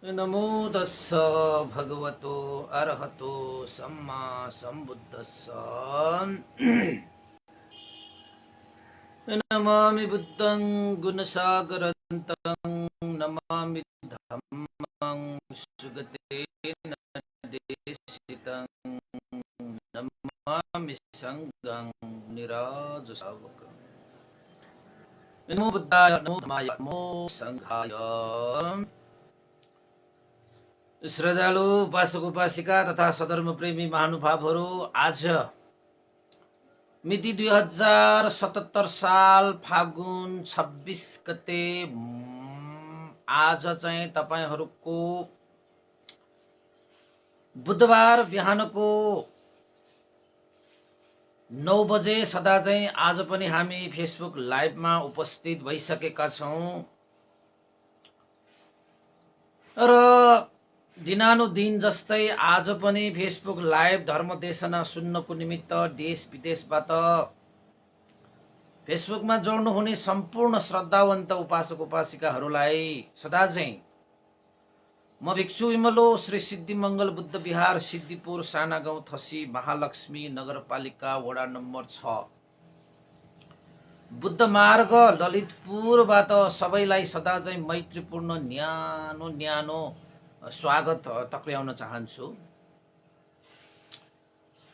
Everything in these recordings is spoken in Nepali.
नमो तस्स भगवतो अरहतो सम्मा सम्बुद्धस्स। नमामि बुद्धं गुणसागरन्तं नमामि धम्मं सुगतेन देशितं नमामि संඝं निराजसावकम्। नमो बुद्धाय नमो धम्माय नमो संघाय। श्रद्धालु उपासक उपासिका तथा सधर्म प्रेमी महानुभावहरू, आज मिति 2077 साल फागुन 26 गते आज चाहिँ तपाईहरूको बुधबार बिहानको 9 बजे सदा चाहिँ आज पनि हामी फेसबुक लाइभमा उपस्थित भइसकेका छौं र दिनानुदिन जस्तै आज पनि फेसबुक लाइभ धर्मदेशना सुन्नको निमित्त देश विदेशबाट फेसबुकमा जोड्नुहुने सम्पूर्ण श्रद्धावन्त उपासक उपासिकाहरूलाई सदा चाहिँ म भिक्षु विमलो श्री सिद्धि मंगल बुद्ध विहार सिद्धिपुर साना गाउँ थसी महालक्ष्मी नगरपालिका वडा नम्बर 6 बुद्ध मार्ग ललितपुरबाट सबैलाई सदा चाहिँ मैत्रीपूर्ण न्यानो न्यानो स्वागत टक्र्याउन चाहन्छु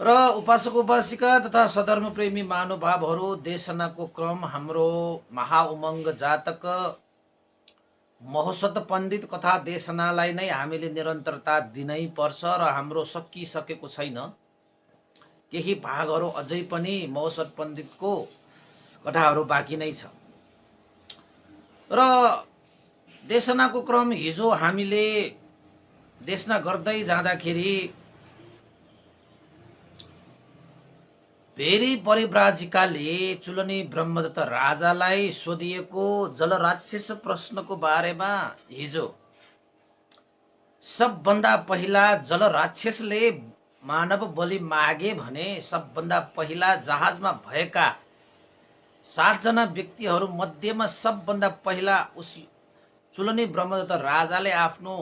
र उपासक उपासिका तथा सधर्म प्रेमी महानुभावहरू, देशनाको क्रम हाम्रो महाउमङ्ग जातक महोसत पण्डित कथा देशनालाई नै हामीले निरन्तरता दिनै पर्छ र हाम्रो सकिसकेको छैन। केही भागहरू अझै पनि महोसत पण्डितको कथाहरू बाँकी नै छ र देशनाको क्रम हिजो हामीले देशना गर्दै जाँदाखेरि भेरी परिव्राजिकाले चुलनी ब्रह्मदत्त राजालाई सोधिएको जलराक्षस प्रश्नको बारेमा हिजो सबभन्दा पहिला जलराक्षसले मानव बलि मागे भने सबभन्दा पहिला जहाजमा भएका 60 जना व्यक्तिहरू मध्येमा सबभन्दा पहिला चुलनी ब्रह्मदत्त राजाले आफ्नो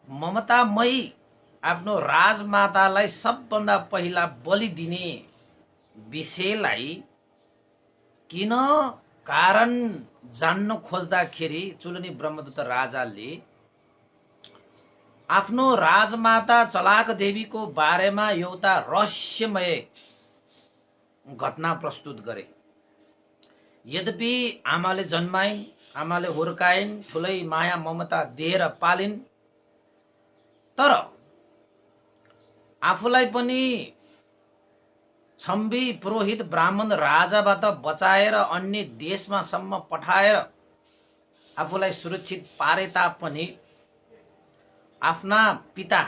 ममतामयी आफ्नो राजमातालाई सबभन्दा पहिला बलि दिने विषयलाई किन कारण जान्न खोज्दाखेरि चुलनी ब्रह्मदत्त राजाले आफ्नो राजमाता चलाक देवीको बारेमा एउटा रहस्यमय घटना प्रस्तुत गरे। यद्यपि आमाले जन्माइन्, आमाले हुर्काइन्, ठुलै माया ममता दिएर पालिन्, तर आफूलाई पनि छम्बी पुरोहित ब्राह्मण राजाबाट बचाएर अन्य देशमा सम्म पठाएर आफूलाई सुरक्षित पारे तापनि आफ्ना पिता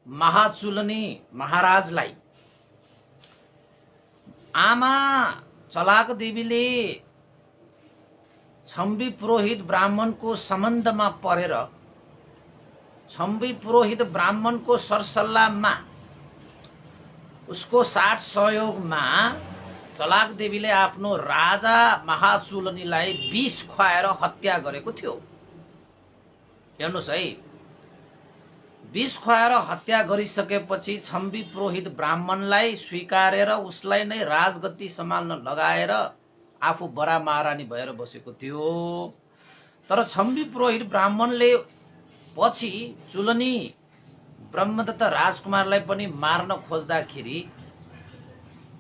महाचुलनी महाराजलाई आमा चलाक देवीले छम्बी पुरोहित ब्राह्मणको सम्बन्धमा परेर छम्बी पुरोहित ब्राह्मणको सरसल्लाहमा उसको साथ सहयोगमा चलाक देवीले आफ्नो राजा महाचुलनीलाई विष खुवाएर हत्या गरेको थियो। हेर्नुस् है, विष खुवाएर हत्या गरिसकेपछि छम्बी पुरोहित ब्राह्मणलाई स्वीकारेर उसलाई नै राजगद्दी सम्हाल्न लगाएर आफू बडा महारानी भएर बसेको थियो। तर छम्बी पुरोहित ब्राह्मणले पछि चुलनी ब्रह्मदत्त राजकुमारलाई पनि मार्न खोज्दाखेरि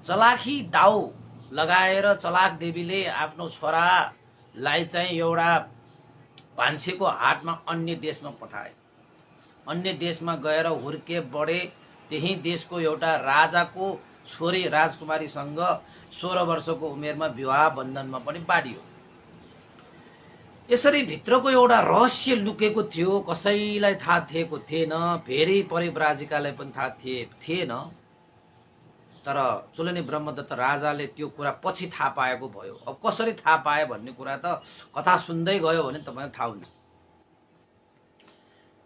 चलाखी दाउ लगाएर चलाक देवीले आफ्नो छोरालाई चाहिँ एउटा भान्सेको हातमा अन्य देशमा पठाए। अन्य देशमा गएर हुर्के बढे। त्यही देशको एउटा राजाको छोरी राजकुमारीसँग 16 वर्षको उमेरमा विवाह बन्धनमा पनि बाँडियो। यसरी भित्रको एउटा रहस्य लुकेको थियो, कसैलाई थाहा थिएको थिएन, भेरी परिव्राजिकालाई पनि थाहा थिएन। तर चुलनी ब्रह्मदत्त राजाले त्यो कुरा पछि थाहा पाएको भयो। अब कसरी थाहा पाए भन्ने कुरा त कथा सुन्दै गयो भने तपाईलाई थाहा हुन्छ।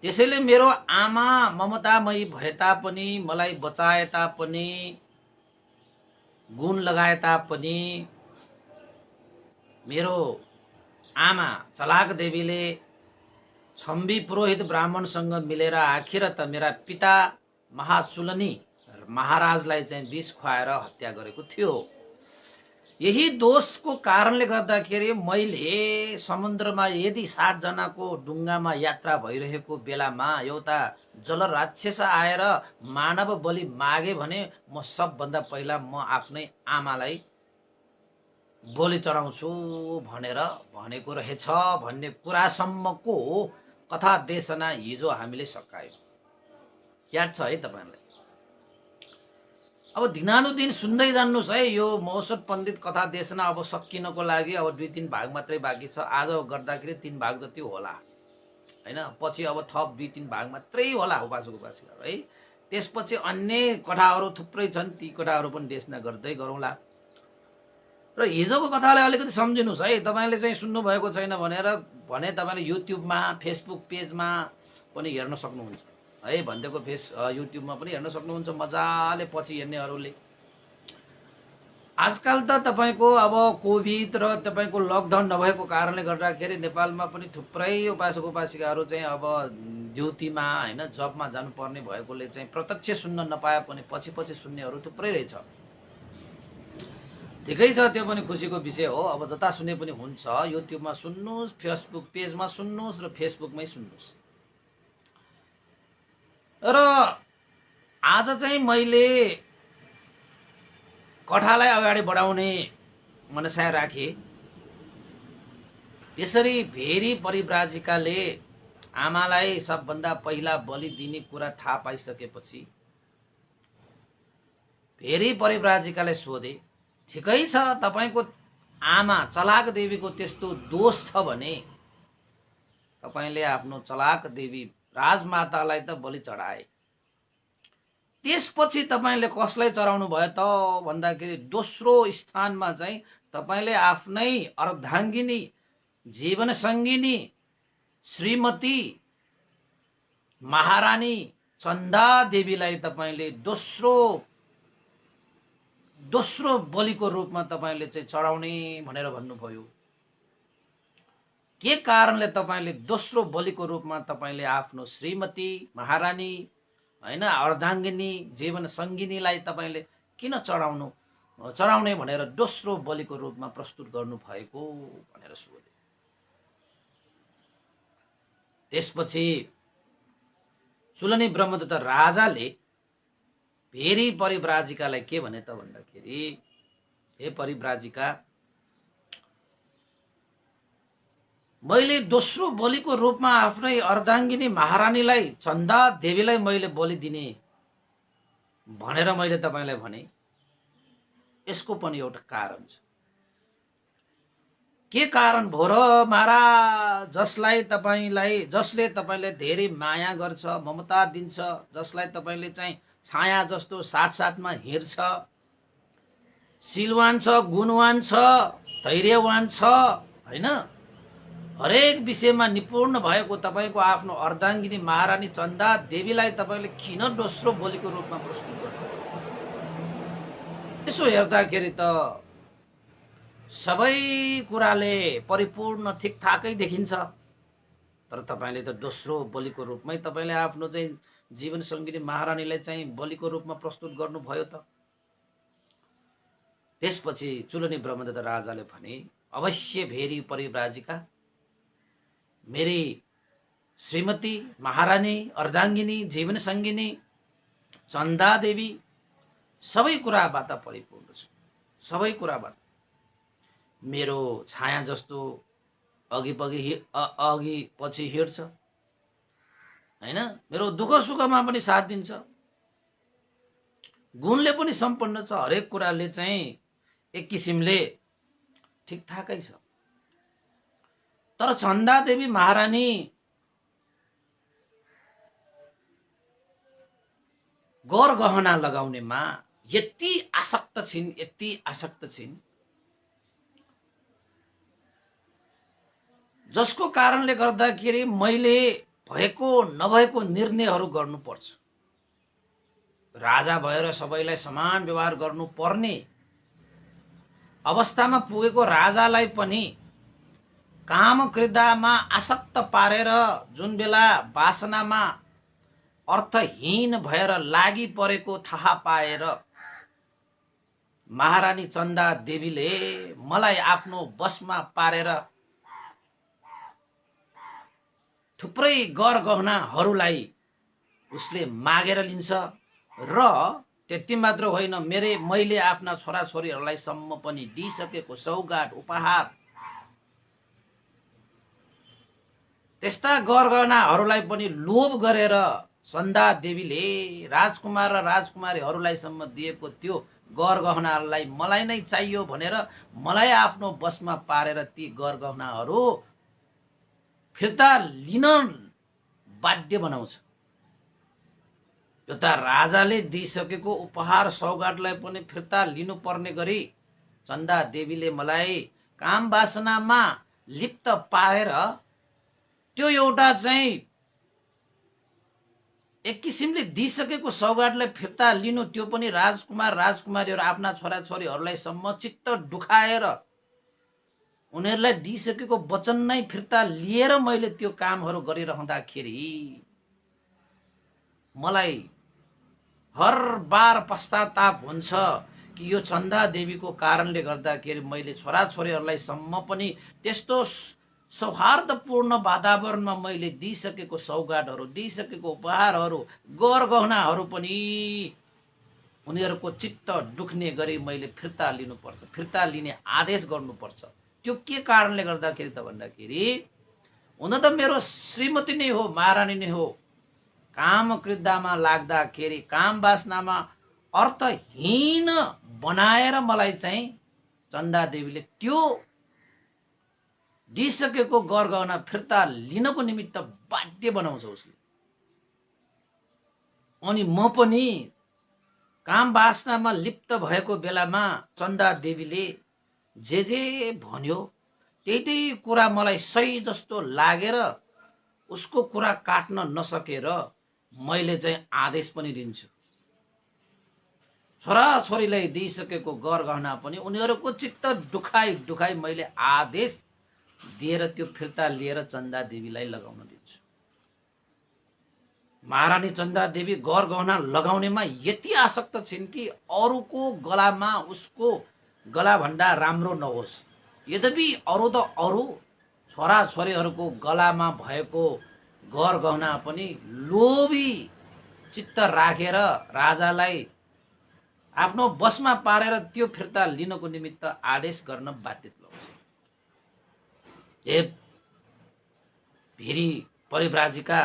त्यसैले मेरो आमा ममतामयी भए तापनि, मलाई बचाए तापनि, गुण लगाए तापनि मेरो आमा चलाक देवीले छम्बी पुरोहित ब्राह्मणसँग मिलेर आखिर त मेरा पिता महाचुलनी महाराजलाई चाहिँ विष खुवाएर हत्या गरेको थियो। यही दोषको कारणले गर्दाखेरि मैले समुद्रमा यदि 60 जनाको डुङ्गामा यात्रा भइरहेको बेलामा एउटा जलराक्षस आएर मानव बलि मागे भने म सबभन्दा पहिला म आफ्नै आमालाई बलि चढाउँछु भनेर भनेको रहेछ भन्ने कुरासम्मको कथा देशना हिजो हामीले सकायौँ। याद छ है तपाईहरुलाई? अब दिनानुदिन सुन्दै जान्नुस् है। यो महोत्सव पण्डित कथा देशना अब सकिनको लागि अब 2-3 भाग मात्रै बाँकी छ। आज गर्दाखेरि 3 भाग जति होला हैन, पछि अब थप 2-3 भाग मात्रै होला उपासक उपासिका है। त्यसपछि अन्य कथाहरू थुप्रै छन्, ती कथाहरू पनि देशना गर्दै गरौँला। र हिजोको कथालाई अलिकति सम्झिनुस् है। तपाईले चाहिँ सुन्नु भएको छैन भने तपाईले युट्युबमा फेसबुक पेजमा पनि हेर्न सक्नुहुन्छ है। भन्देको युट्युबमा पनि हेर्न सक्नुहुन्छ मजाले पछि हेर्नेहरूले। आजकल त तपाईको अब कोभिड र तपाईको लकडाउन नभएको कारणले गर्दाखेरि नेपालमा पनि थुप्रै उपासक उपासिकाहरू चाहिँ अब ड्युटीमा हैन जबमा जानुपर्ने भएकोले चाहिँ प्रत्यक्ष सुन्न नपाए पनि पछि सुन्नेहरू थुप्रै रहेछ। ठिकै छ, त्यो पनि खुसीको विषय हो। अब जता सुने पनि हुन्छ। युट्युबमा सुन्नुस्, फेसबुक पेजमा सुन्नुस् र फेसबुकमै सुन्नुस्। र आज चाहिँ मैले कथालाई अगाडि बढाउने मनसाय राखे। त्यसरी भेरी परिव्राजिकाले आमालाई सबभन्दा पहिला बलि दिने कुरा थाहा पाइसकेपछि भेरी परिव्राजिकाले सोधे, ठिकै छ तपाईको आमा चलाक देवीको त्यस्तो दोष छ भने तपाईले आफ्नो चलाक देवी राजमातालाई त बलि चढाए, त्यसपछि तपाईले कसलाई चढाउनु भयो त भन्दाखेरि दोस्रो स्थानमा चाहिँ तपाईले आफ्नै अर्धाङ्गिनी जीवन सङ्गिनी श्रीमती महारानी चन्दा देवीलाई तपाईले दोस्रो बलिको रूपमा तपाईले चाहिँ चढाउने भनेर भन्नुभयो। के कारणले तपाईले दोस्रो बलिको रूपमा तपाईले आफ्नो श्रीमती महारानी हैन अर्धाङ्गिनी जीवन सङ्गिनीलाई तपाईले किन चढाउने भनेर दोस्रो बलिको रूपमा प्रस्तुत गर्नु भएको भनेर सोधे। त्यसपछि चुलनी ब्रह्मदत्त राजाले भेरी परिव्राजिकालाई के भने त भन्दाखेरि, हे परिव्राजिका, मैले दोस्रो बलिको रूपमा आफ्नै अर्धाङ्गिनी महारानीलाई चन्दा देवीलाई मैले बलि दिने भनेर मैले तपाईलाई भने। यसको पनि एउटा कारण छ। के कारण भो र महाराज? जसले तपाईलाई धेरै माया गर्छ, ममता दिन्छ, जसलाई तपाईले चाहिँ छाया जस्तो साथमा हिँड्छ, सिलवान छ, गुणवान छ, धैर्यवान छ हैन, हरेक विषयमा निपुण भएको तपाईको आफ्नो अर्धाङ्गिनी महारानी चन्दा देवीलाई तपाईले किन दोस्रो बलिको रूपमा प्रस्तुत गर्नु? यसो हेर्दाखेरि त सबै कुराले परिपूर्ण ठिकठाकै देखिन्छ, तर तपाईले त दोस्रो बलिको रूपमै तपाईले आफ्नो चाहिँ जीवन सङ्गिनी महारानीलाई चाहिँ बलिको रूपमा प्रस्तुत गर्नुभयो त। त्यसपछि चुलनी ब्रह्मदत्त राजाले भने, अवश्य भेरी परिव्राजिका, मेरी श्रीमती महारानी अर्धाङ्गिनी जीवन सङ्गिनी चन्दा देवी सबै कुराबाट परिपूर्ण छ। सबै कुराबाट मेरो छाया जस्तो अघि पछि हिँड्छ हैन, मेरो दुःख सुखमा पनि साथ दिन्छ, गुणले पनि सम्पन्न छ, हरेक कुराले चाहिँ एक किसिमले ठिकठाकै छ। तर चन्दा देवी महारानी गौर गहना लगाउनेमा यति आसक्त छिन् जसको कारणले गर्दाखेरि मैले भएको नभएको निर्णयहरू गर्नुपर्छ। राजा भएर सबैलाई समान व्यवहार गर्नुपर्ने अवस्थामा पुगेको राजालाई पनि काम क्रीडामा आसक्त पारेर जुन बेला वासनामा अर्थहीन भएर लागि परेको थाहा पाएर महारानी चन्दा देवीले मलाई आफ्नो बसमा पारेर थुप्रै गरगहनाहरूलाई उसले मागेर लिन्छ र त्यति मात्र होइन, मैले आफ्ना छोराछोरीहरूलाई सम्म पनि दिइसकेको सौगात उपहार त्यस्ता गरगहनाहरूलाई पनि लोभ गरेर चन्दा देवीले राजकुमार र राजकुमारीहरूलाई सम्म दिएको त्यो गरगहनाहरूलाई मलाई नै चाहियो भनेर मलाई आफ्नो बसमा पारेर ती गरगहनाहरू फिर्ता लिन बाध्य बनाउँछ। एउटा राजाले दिइसकेको उपहार सौगातलाई पनि फिर्ता लिनुपर्ने गरी चन्दा देवीले मलाई काम वासनामा लिप्त पारेर त्यो एउटा चाहिँ एक किसिमले दिइसकेको सौगातलाई फिर्ता लिनु, त्यो पनि राजकुमार राजकुमारीहरू आफ्ना छोराछोरीहरूलाई सम्म चित्त दुखाएर उनीहरूलाई दिइसकेको वचन नै फिर्ता लिएर मैले त्यो कामहरू गरिरहँदाखेरि मलाई हर बार पश्चाताप हुन्छ कि यो चन्दा देवीको कारणले गर्दाखेरि मैले छोराछोरीहरूलाई सम्म पनि त्यस्तो सौहार्दपूर्ण वातावरणमा मैले दिइसकेको सौगातहरू, दिइसकेको उपहारहरू, गरगहनाहरू पनि उनीहरूको चित्त दुख्ने गरी मैले फिर्ता लिनुपर्छ, फिर्ता लिने आदेश गर्नुपर्छ। त्यो के कारणले गर्दाखेरि त भन्दाखेरि हुन त मेरो श्रीमती नै हो, महारानी नै हो, काम क्रीडामा लाग्दाखेरि काम वासनामा अर्थहीन बनाएर मलाई चाहिँ चन्दा देवीले त्यो दिइसकेको गरगहना फिर्ता लिनको निमित्त बाध्य बनाउँछ उसले। अनि म पनि काम वासनामा लिप्त भएको बेलामा चन्दा देवीले जे भन्यो त्यही कुरा मलाई सही जस्तो लागेर उसको कुरा काट्न नसकेर मैले चाहिँ आदेश पनि दिन्छु। छोराछोरीलाई दिइसकेको गरगहना पनि उनीहरूको चित्त दुखाई मैले आदेश दिएर त्यो फिर्ता लिएर चन्दा देवीलाई लगाउन दिन्छु। महारानी चन्दा देवी गरगहना लगाउनेमा यति आसक्त छिन् कि अरूको गलामा उसको गला भन्दा राम्रो नहोस्। यद्यपि अरू त अरू छोराछोरीहरूको गलामा भएको गरगहना पनि लोभी चित्त राखेर राजालाई आफ्नो बसमा पारेर त्यो फिर्ता लिनको निमित्त आदेश गर्न बाध्य बनाउँछ। हे भेरी परिव्राजिका,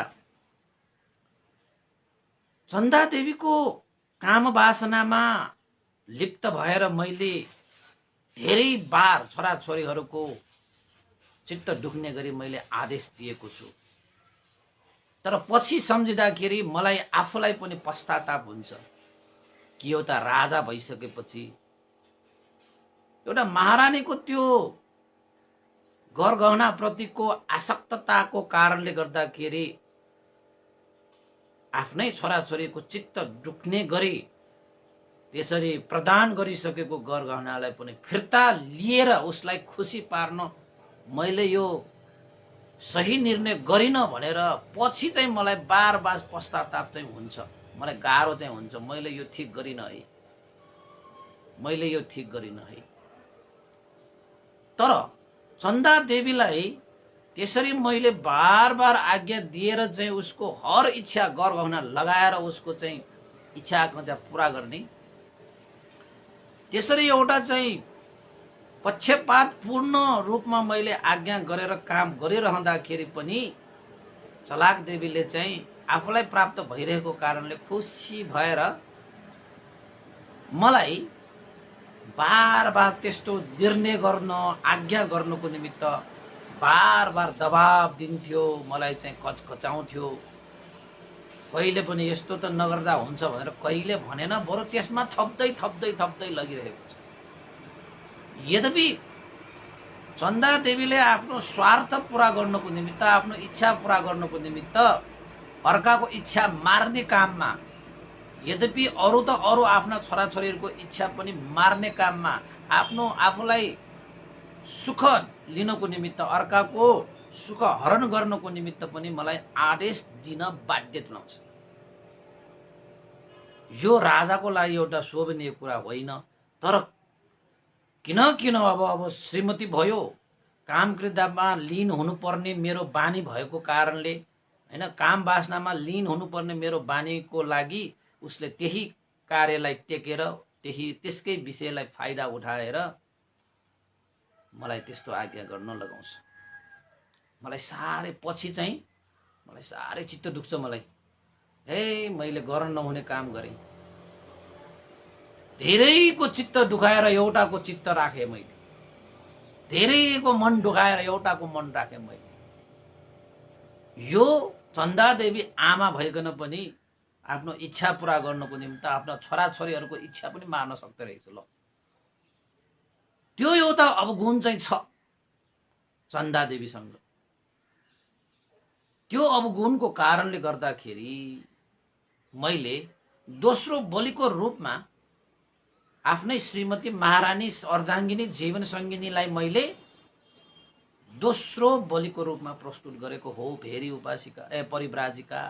चन्दा देवीको काम वासनामा लिप्त भएर मैले धेरै बार छोराछोरीहरूको चित्त दुख्ने गरी मैले आदेश दिएको छु, तर पछि सम्झिँदाखेरि मलाई आफूलाई पनि पश्चाताप हुन्छ कि एउटा राजा भइसकेपछि एउटा महारानीको त्यो गरगहना प्रतिको आसक्तताको कारणले गर्दाखेरि आफ्नै छोराछोरीको चित्त दुख्ने गरी त्यसरी प्रदान गरिसकेको गरगहनालाई पनि फिर्ता लिएर उसलाई खुसी पार्न मैले यो सही निर्णय गरिन भनेर पछि चाहिँ मलाई बार बार पश्चाताप चाहिँ हुन्छ, मलाई गाह्रो चाहिँ हुन्छ। मैले यो ठिक गरिन है, मैले यो ठिक गरिन है। तर चन्दा देवीलाई त्यसरी मैले बार बार आज्ञा दिएर चाहिँ उसको हर इच्छा गरगहना लगाएर उसको चाहिँ इच्छा आकांक्षा पूरा गर्ने, त्यसरी एउटा चाहिँ पक्षपातपूर्ण रूपमा मैले आज्ञा गरेर काम गरिरहँदाखेरि पनि चलाक देवीले चाहिँ आफूलाई प्राप्त भइरहेको कारणले खुसी भएर मलाई बार बार त्यस्तो निर्णय गर्न आज्ञा गर्नको निमित्त बार बार दबाब दिन्थ्यो, मलाई चाहिँ कचकचाउँथ्यो। कहिले पनि यस्तो त नगर्दा हुन्छ भनेर कहिले भनेन, बरु त्यसमा थप्दै थप्दै थप्दै लगिरहेको छ। यद्यपि चन्दा देवीले आफ्नो स्वार्थ पूरा गर्नको निमित्त, आफ्नो इच्छा पूरा गर्नको निमित्त अर्काको इच्छा मार्ने काममा, यद्यपि अरू त अरू आफ्ना छोराछोरीहरूको इच्छा पनि मार्ने काममा आफ्नो आफूलाई सुख लिनको निमित्त, अर्काको सुख हरण गर्नको निमित्त पनि मलाई आदेश दिन बाध्य तुल्याउँछ। यो राजाको लागि एउटा शोभनीय कुरा होइन। तर किन अब श्रीमती भयो, काम क्रीडामा लीन हुनुपर्ने मेरो बानी भएको कारणले, हैन, काम वासनामा लीन हुनुपर्ने मेरो बानीको लागि उसले त्यही कार्यलाई टेकेर त्यसकै विषयलाई फाइदा उठाएर मलाई त्यस्तो आज्ञा गर्न लगाउँछ। मलाई साह्रै पछि चाहिँ मलाई साह्रै चित्त दुख्छ। मलाई मैले गर्न नहुने काम गरेँ, धेरैको चित्त दुखाएर एउटाको चित्त राखेँ मैले, धेरैको मन दुखाएर एउटाको मन राखेँ मैले। यो चन्दा देवी आमा भइकन पनि आफ्नो इच्छा पूरा गर्नको निम्ति आफ्ना छोराछोरीहरूको इच्छा पनि मार्न सक्दो रहेछ। ल, त्यो एउटा अवगुण चाहिँ छ चन्दा देवीसँग। त्यो अवगुणको कारणले गर्दाखेरि मैले दोस्रो बलिको रूपमा आफ्नै श्रीमती महारानी अर्धाङ्गिनी जीवन सङ्गिनीलाई मैले दोस्रो बलिको रूपमा प्रस्तुत गरेको हो। भेरी उपासिका परिव्राजिका।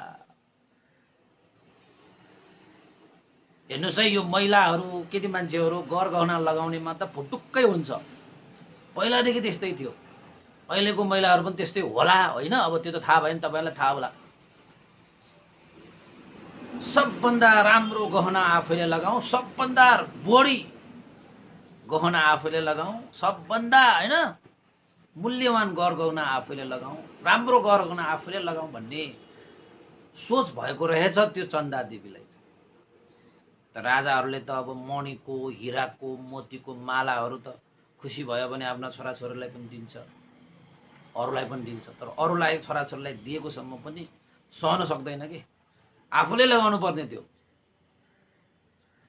हेर्नुहोस् है, यो महिलाहरू केटी मान्छेहरू गरगहना लगाउनेमा त फुटुक्कै हुन्छ। पहिलादेखि त्यस्तै थियो, अहिलेको महिलाहरू पनि त्यस्तै होला, होइन? अब त्यो त थाहा भएन, तपाईँलाई थाहा होला। सबभन्दा राम्रो गहना आफैले लगाऊ, सबभन्दा बढी गहना आफैले लगाऊ, सबभन्दा, होइन, मूल्यवान गरगहना आफैले लगाऊ, राम्रो गरगहना आफैले लगाऊ भन्ने सोच भएको रहेछ त्यो चन्दा देवीलाई। त राजाहरूले त अब मणिको, हिराको, मोतीको मालाहरू त खुसी भयो भने आफ्ना छोराछोरीलाई पनि दिन्छ, अरूलाई पनि दिन्छ। तर अरूलाई, छोराछोरीलाई दिएकोसम्म पनि सहन सक्दैन कि, आफूले लगाउनु पर्ने त्यो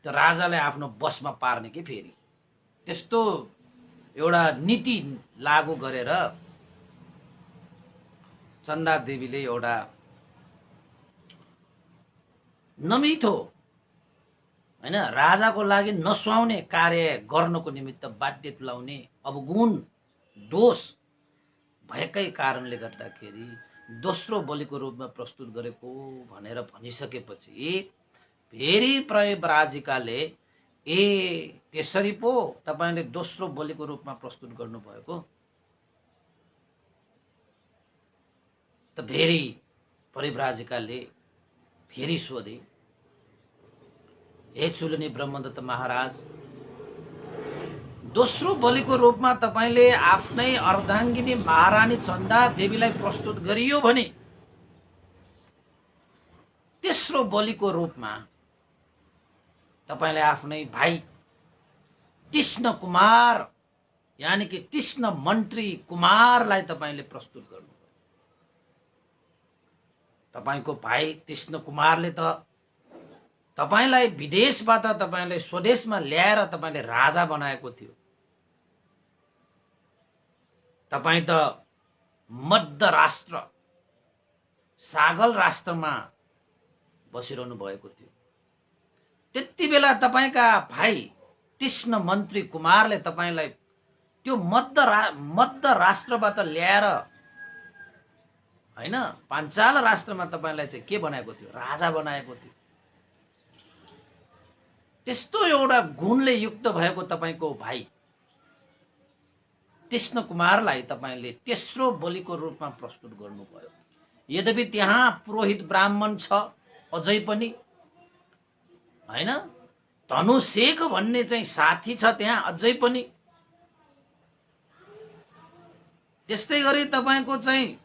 राजालाई आफ्नो बसमा पार्ने कि फेरि त्यस्तो एउटा नीति लागू गरेर चन्दा देवीले एउटा नमिठो, हैन, राजाको लागि नसुहाउने कार्य गर्नको निमित्त बाध्य तुल्याउने अवगुण दोष भएकै कारणले गर्दाखेरि दोस्रो बलिको रूपमा प्रस्तुत गरेको भनेर भनिसकेपछि फेरि परिव्राजिकाले त्यसरी पो तपाईले दोस्रो बलिको रूपमा प्रस्तुत गर्नुभएको? त फेरि परिव्राजिकाले फेरि सोधे, हे चुलनी ब्रह्मदत्त महाराज, दोस्रो बलिको रूपमा तपाईले आफ्नै अर्धाङ्गिनी महारानी चन्दा देवीलाई प्रस्तुत गरियो भने तेस्रो बलिको रूपमा तपाईले आफ्नै भाइ कृष्ण कुमार, यानी कि कृष्ण मन्त्री कुमारलाई तपाईले प्रस्तुत गर्नुभयो। तपाईको भाइ कृष्ण कुमारले त तपाईलाई विदेशबाट तपाईलाई स्वदेशमा ल्याएर तपाईले राजा बनाएको थियो। तपाई त मध्य राष्ट्र, सागल राष्ट्रमा बसिरहनु भएको थियो। त्यति बेला तपाईका भाइ कृष्ण मन्त्री कुमारले तपाईलाई त्यो मध्य राष्ट्रबाट ल्याएर, हैन, पाञ्चाल राष्ट्रमा तपाईलाई चाहिँ के बनाएको थियो? राजा बनाएको थियो। त्यस्तो एउटा गुणले युक्त भएको तपाईको भाइ कृष्ण कुमारलाई तपाईले तेस्रो बलिको रूपमा प्रस्तुत गर्नुभयो। यद्यपि त्यहाँ पुरोहित ब्राह्मण छ अझै पनि, हैन, धनुशेख भन्ने चाहिँ साथी छ त्यहाँ अझै पनि। त्यस्तै गरी तपाईको चाहिँ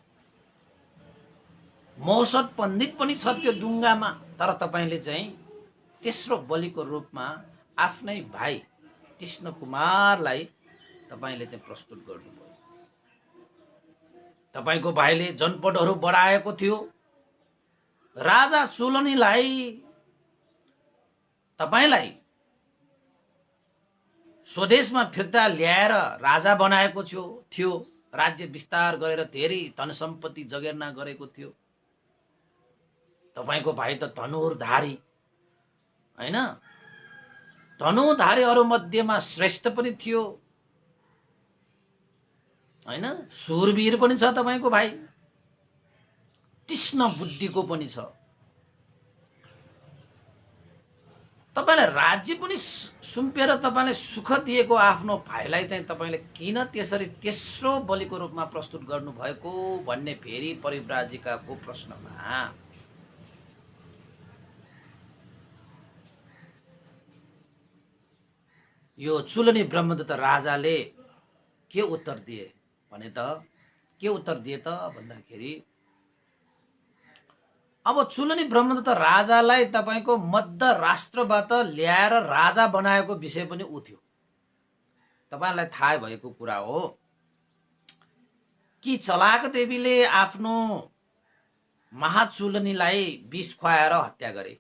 मौसद पण्डित पनि छ त्यो डुङ्गामा। तर तपाईले चाहिँ तेस्रो बलिको रूपमा आफ्नै भाइ कृष्ण कुमारलाई तपाईले चाहिँ प्रस्तुत गर्नुभयो। तपाईको भाइले जनपदहरू बढाएको थियो। राजा चुलनीलाई तपाईलाई स्वदेशमा फिर्ता ल्याएर राजा बनाएको थियो। राज्य विस्तार गरेर धेरै धन सम्पत्ति जगेर्ना गरेको थियो। तपाईको भाइ त धनुर्धारी, हैन, धनुधारीहरू मध्येमा श्रेष्ठ पनि थियो। हैन, सुरवीर पनि छ तपाईको भाइ, तीक्ष्ण बुद्धिको पनि छ। तपाईलाई राज्य पनि सुम्पेर तपाईलाई सुख दिएको आफ्नो भाइलाई चाहिँ तपाईले किन त्यसरी तेस्रो बलिको रूपमा प्रस्तुत गर्नु भएको भन्ने फेरि परिव्राजिकाको प्रश्नमा यो चुलनी ब्रह्मदत्त राजाले के उत्तर दिए भने त के उत्तर दिए त भन्दाखेरि अब चुलनी ब्रह्मदत्त राजालाई तपाईको मध्य राष्ट्रबाट ल्याएर राजा बनाएको विषय पनि उ थियो। तपाईलाई थाहा भएको कुरा हो कि चलाक देवीले आफ्नो महाचुलनीलाई विष खुवाएर हत्या गरे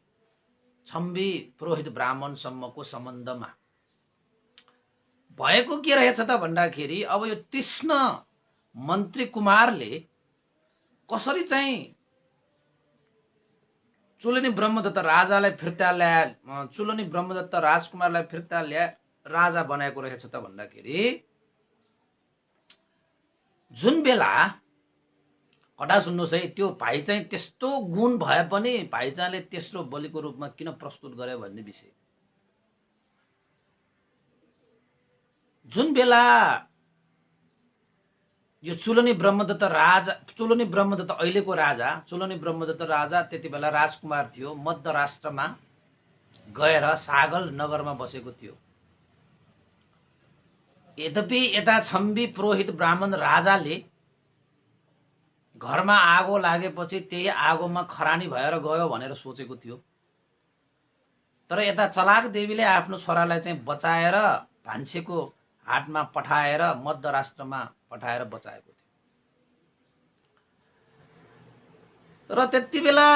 छम्बी पुरोहित ब्राह्मणसम्मको सम्बन्धमा। भएको के रहेछ त भन्दाखेरि अब यो तीक्ष्ण मन्त्री कुमारले कसरी चाहिँ चुलनी ब्रह्मदत्त राजालाई फिर्ता ल्याए, चुलनी ब्रह्मदत्त राजकुमारलाई फिर्ता ल्याए राजा बनाएको रहेछ त भन्दाखेरि जुन बेला हटा सुन्नुहोस् है, त्यो भाइ चाहिँ त्यस्तो गुण भए पनि भाइचाले तेस्रो बलिको रूपमा किन प्रस्तुत गरे भन्ने विषय। जुन बेला यो चुलनी ब्रह्मदत्त अहिलेको राजा चुलनी ब्रह्मदत्त राजा त्यति बेला राजकुमार थियो, मध्य राष्ट्रमा गएर सागल नगरमा बसेको थियो। यद्यपि यता छम्बी पुरोहित ब्राह्मण राजाले घरमा आगो लागेपछि त्यही आगोमा खरानी भएर गयो भनेर सोचेको थियो, तर यता चलाक देवीले आफ्नो छोरालाई चाहिँ बचाएर भान्सेको हाटमा पठाएर मध्य राष्ट्रमा पठाएर बचाएको थियो। र त्यति बेला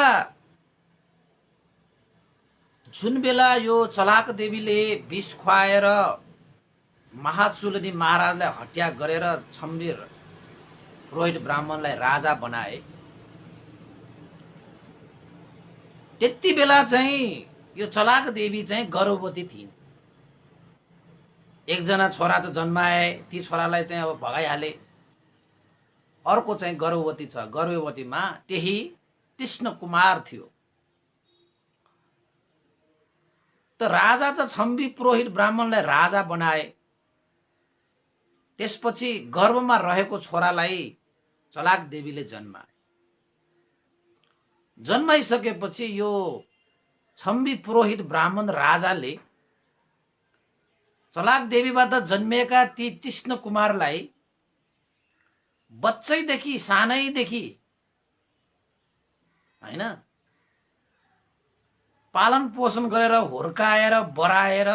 जुन बेला यो चलाक देवीले विष खुवाएर महाचुलनी महाराजलाई हत्या गरेर छम्बीर पुरोहित ब्राह्मणलाई राजा बनाए, त्यति बेला चाहिँ यो चलाक देवी चाहिँ गर्भवती थिइन्। एकजना छोरा त जन्माए, ती छोरालाई चाहिँ अब भगाइहाले, अर्को चाहिँ गर्भवती छ। गर्भवतीमा त्यही तीक्ष्ण कुमार थियो। त राजा चाहिँ छम्बी पुरोहित ब्राह्मणलाई राजा बनाए। त्यसपछि गर्भमा रहेको छोरालाई चलाक देवीले जन्माए। जन्माइसकेपछि यो छम्बी पुरोहित ब्राह्मण राजाले चलाक देवीबाट जन्मिएका ती तीक्ष्ण कुमारलाई बच्चैदेखि सानैदेखि हैन पालन पोषण गरेर हुर्काएर बढाएर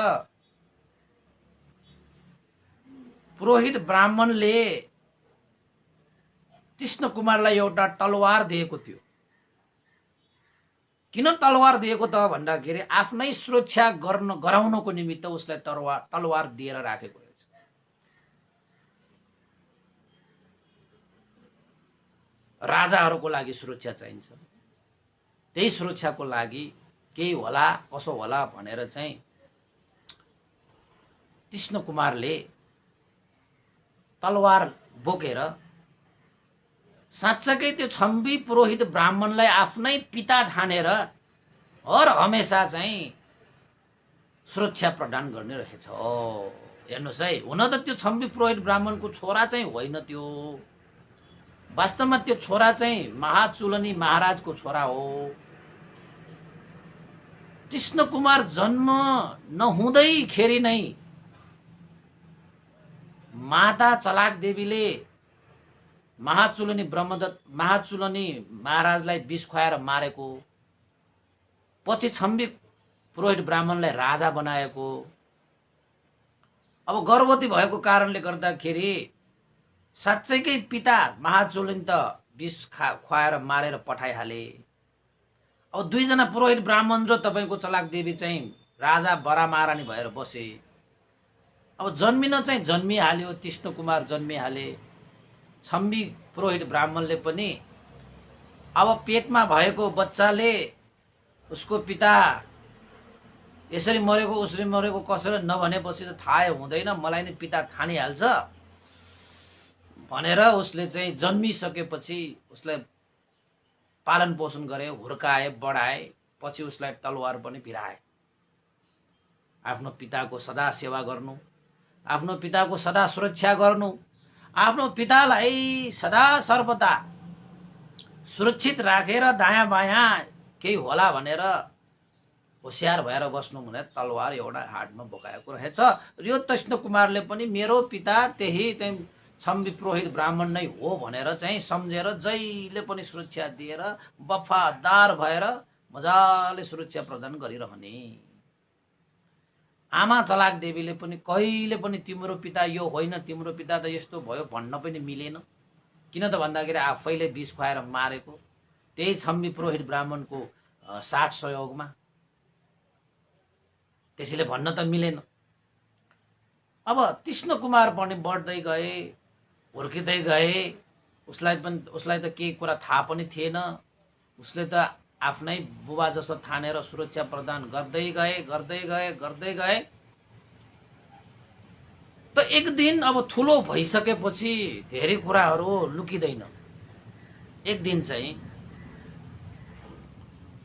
पुरोहित ब्राह्मणले तीक्ष्ण कुमारलाई एउटा तलवार दिएको थियो। किन तलवार दिएको त भन्दाखेरि आफ्नै सुरक्षा गराउनको निमित्त उसलाई तलवार दिएर राखेको रहेछ। राजाहरूको लागि सुरक्षा चाहिन्छ, त्यही सुरक्षाको लागि केही होला कसो होला भनेर चाहिँ तीक्ष्ण कुमारले तलवार बोकेर साँच्चै त्यो छम्बी पुरोहित ब्राह्मणलाई आफ्नै पिता ठानेर हर हमेशा चाहिँ सुरक्षा प्रदान गर्ने रहेछ। हेर्नुहोस् है, हुन त त्यो छम्बी पुरोहित ब्राह्मणको छोरा चाहिँ होइन, त्यो वास्तवमा त्यो छोरा चाहिँ महाचुलनी महाराजको छोरा हो। तीक्ष्ण कुमार जन्म नहुँदैखेरि नै माता चलाक देवीले महाचुलनी महाराजलाई विष खुवाएर मारेको, पछि छम्बी पुरोहित ब्राह्मणलाई राजा बनाएको। अब गर्भवती भएको कारणले गर्दाखेरि साँच्चैकै पिता महाचुलनी त विष खुवाएर मारेर पठाइहाले। अब दुईजना पुरोहित ब्राह्मण र तपाईको चलाक देवी चाहिँ राजा बरा महारानी भएर बसे। अब जन्मिन चाहिँ जन्मिहाल्यो, तीक्ष्ण कुमार जन्मिहाले। छम्बी पुरोहित ब्राह्मणले पनि अब पेटमा भएको बच्चाले उसको पिता यसरी मरेको उसरी मरेको कसरी नभनेपछि त थाहै हुँदैन, मलाई नै पिता ठानिहाल्छ भनेर उसले चाहिँ जन्मिसकेपछि उसलाई पालन पोषण गरे, हुर्काए, बढाए, पछि उसलाई तलवार पनि भिराए। आफ्नो पिताको सदा सेवा गर्नु, आफ्नो पिताको सदा सुरक्षा गर्नु, आफ्नो पितालाई सदा सर्वदा सुरक्षित राखेर दायाँ बायाँ केही होला भनेर होशियार भएर बस्नु भने तलवार एउटा हातमा बोकाएको रहेछ। यो कृष्ण कुमारले पनि मेरो पिता त्यही चाहिँ छम्बी पुरोहित ब्राह्मण नै हो भनेर चाहिँ सम्झेर जहिले पनि सुरक्षा दिएर वफादार भएर मजाले सुरक्षा प्रदान गरिरहने। आमा चलाक देवीले पनि कहिले पनि तिम्रो पिता यो होइन, तिम्रो पिता त यस्तो भयो भन्न पनि मिलेन। किन त भन्दाखेरि आफैले विष खुवाएर मारेको त्यही छम्बी पुरोहित ब्राह्मणको साथ सहयोगमा, त्यसैले भन्न त मिलेन। अब कृष्ण कुमार पनि बढ्दै गए, हुर्किँदै गए, उसलाई त केही कुरा थाहा पनि थिएन। उसले त आफ्नै बुबा जस्तो ठानेर सुरक्षा प्रदान गर्दै गए। त एक दिन अब ठुलो भइसकेपछि धेरै कुराहरू लुकिँदैन। एक दिन चाहिँ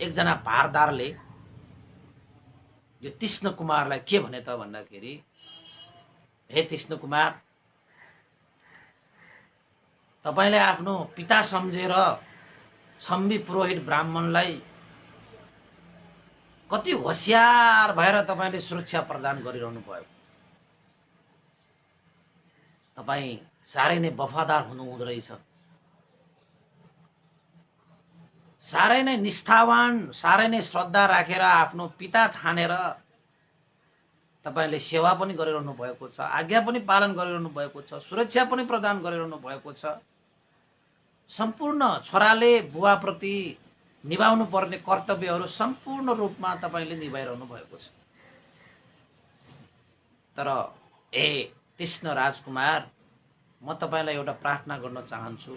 एकजना भारदारले यो कृष्ण कुमारलाई के भने त भन्दाखेरि, हे कृष्ण कुमार, तपाईले आफ्नो पिता सम्झेर छम्बी पुरोहित ब्राह्मणलाई कति होशियार भएर तपाईले सुरक्षा प्रदान गरिरहनु भयो। तपाईं साह्रै नै वफादार हुनुहुँदो रहेछ, साह्रै नै निष्ठावान, साह्रै नै श्रद्धा राखेर आफ्नो पिता ठानेर तपाईले सेवा पनि गरिरहनु भएको छ, आज्ञा पनि पालन गरिरहनु भएको छ, सुरक्षा पनि प्रदान गरिरहनु भएको छ। सम्पूर्ण छोराले बुवाप्रति निभाउनु पर्ने कर्तव्यहरू सम्पूर्ण रूपमा तपाईले निभाइरहनु भएको छ। तर कृष्ण राजकुमार, म तपाईलाई एउटा प्रार्थना गर्न चाहन्छु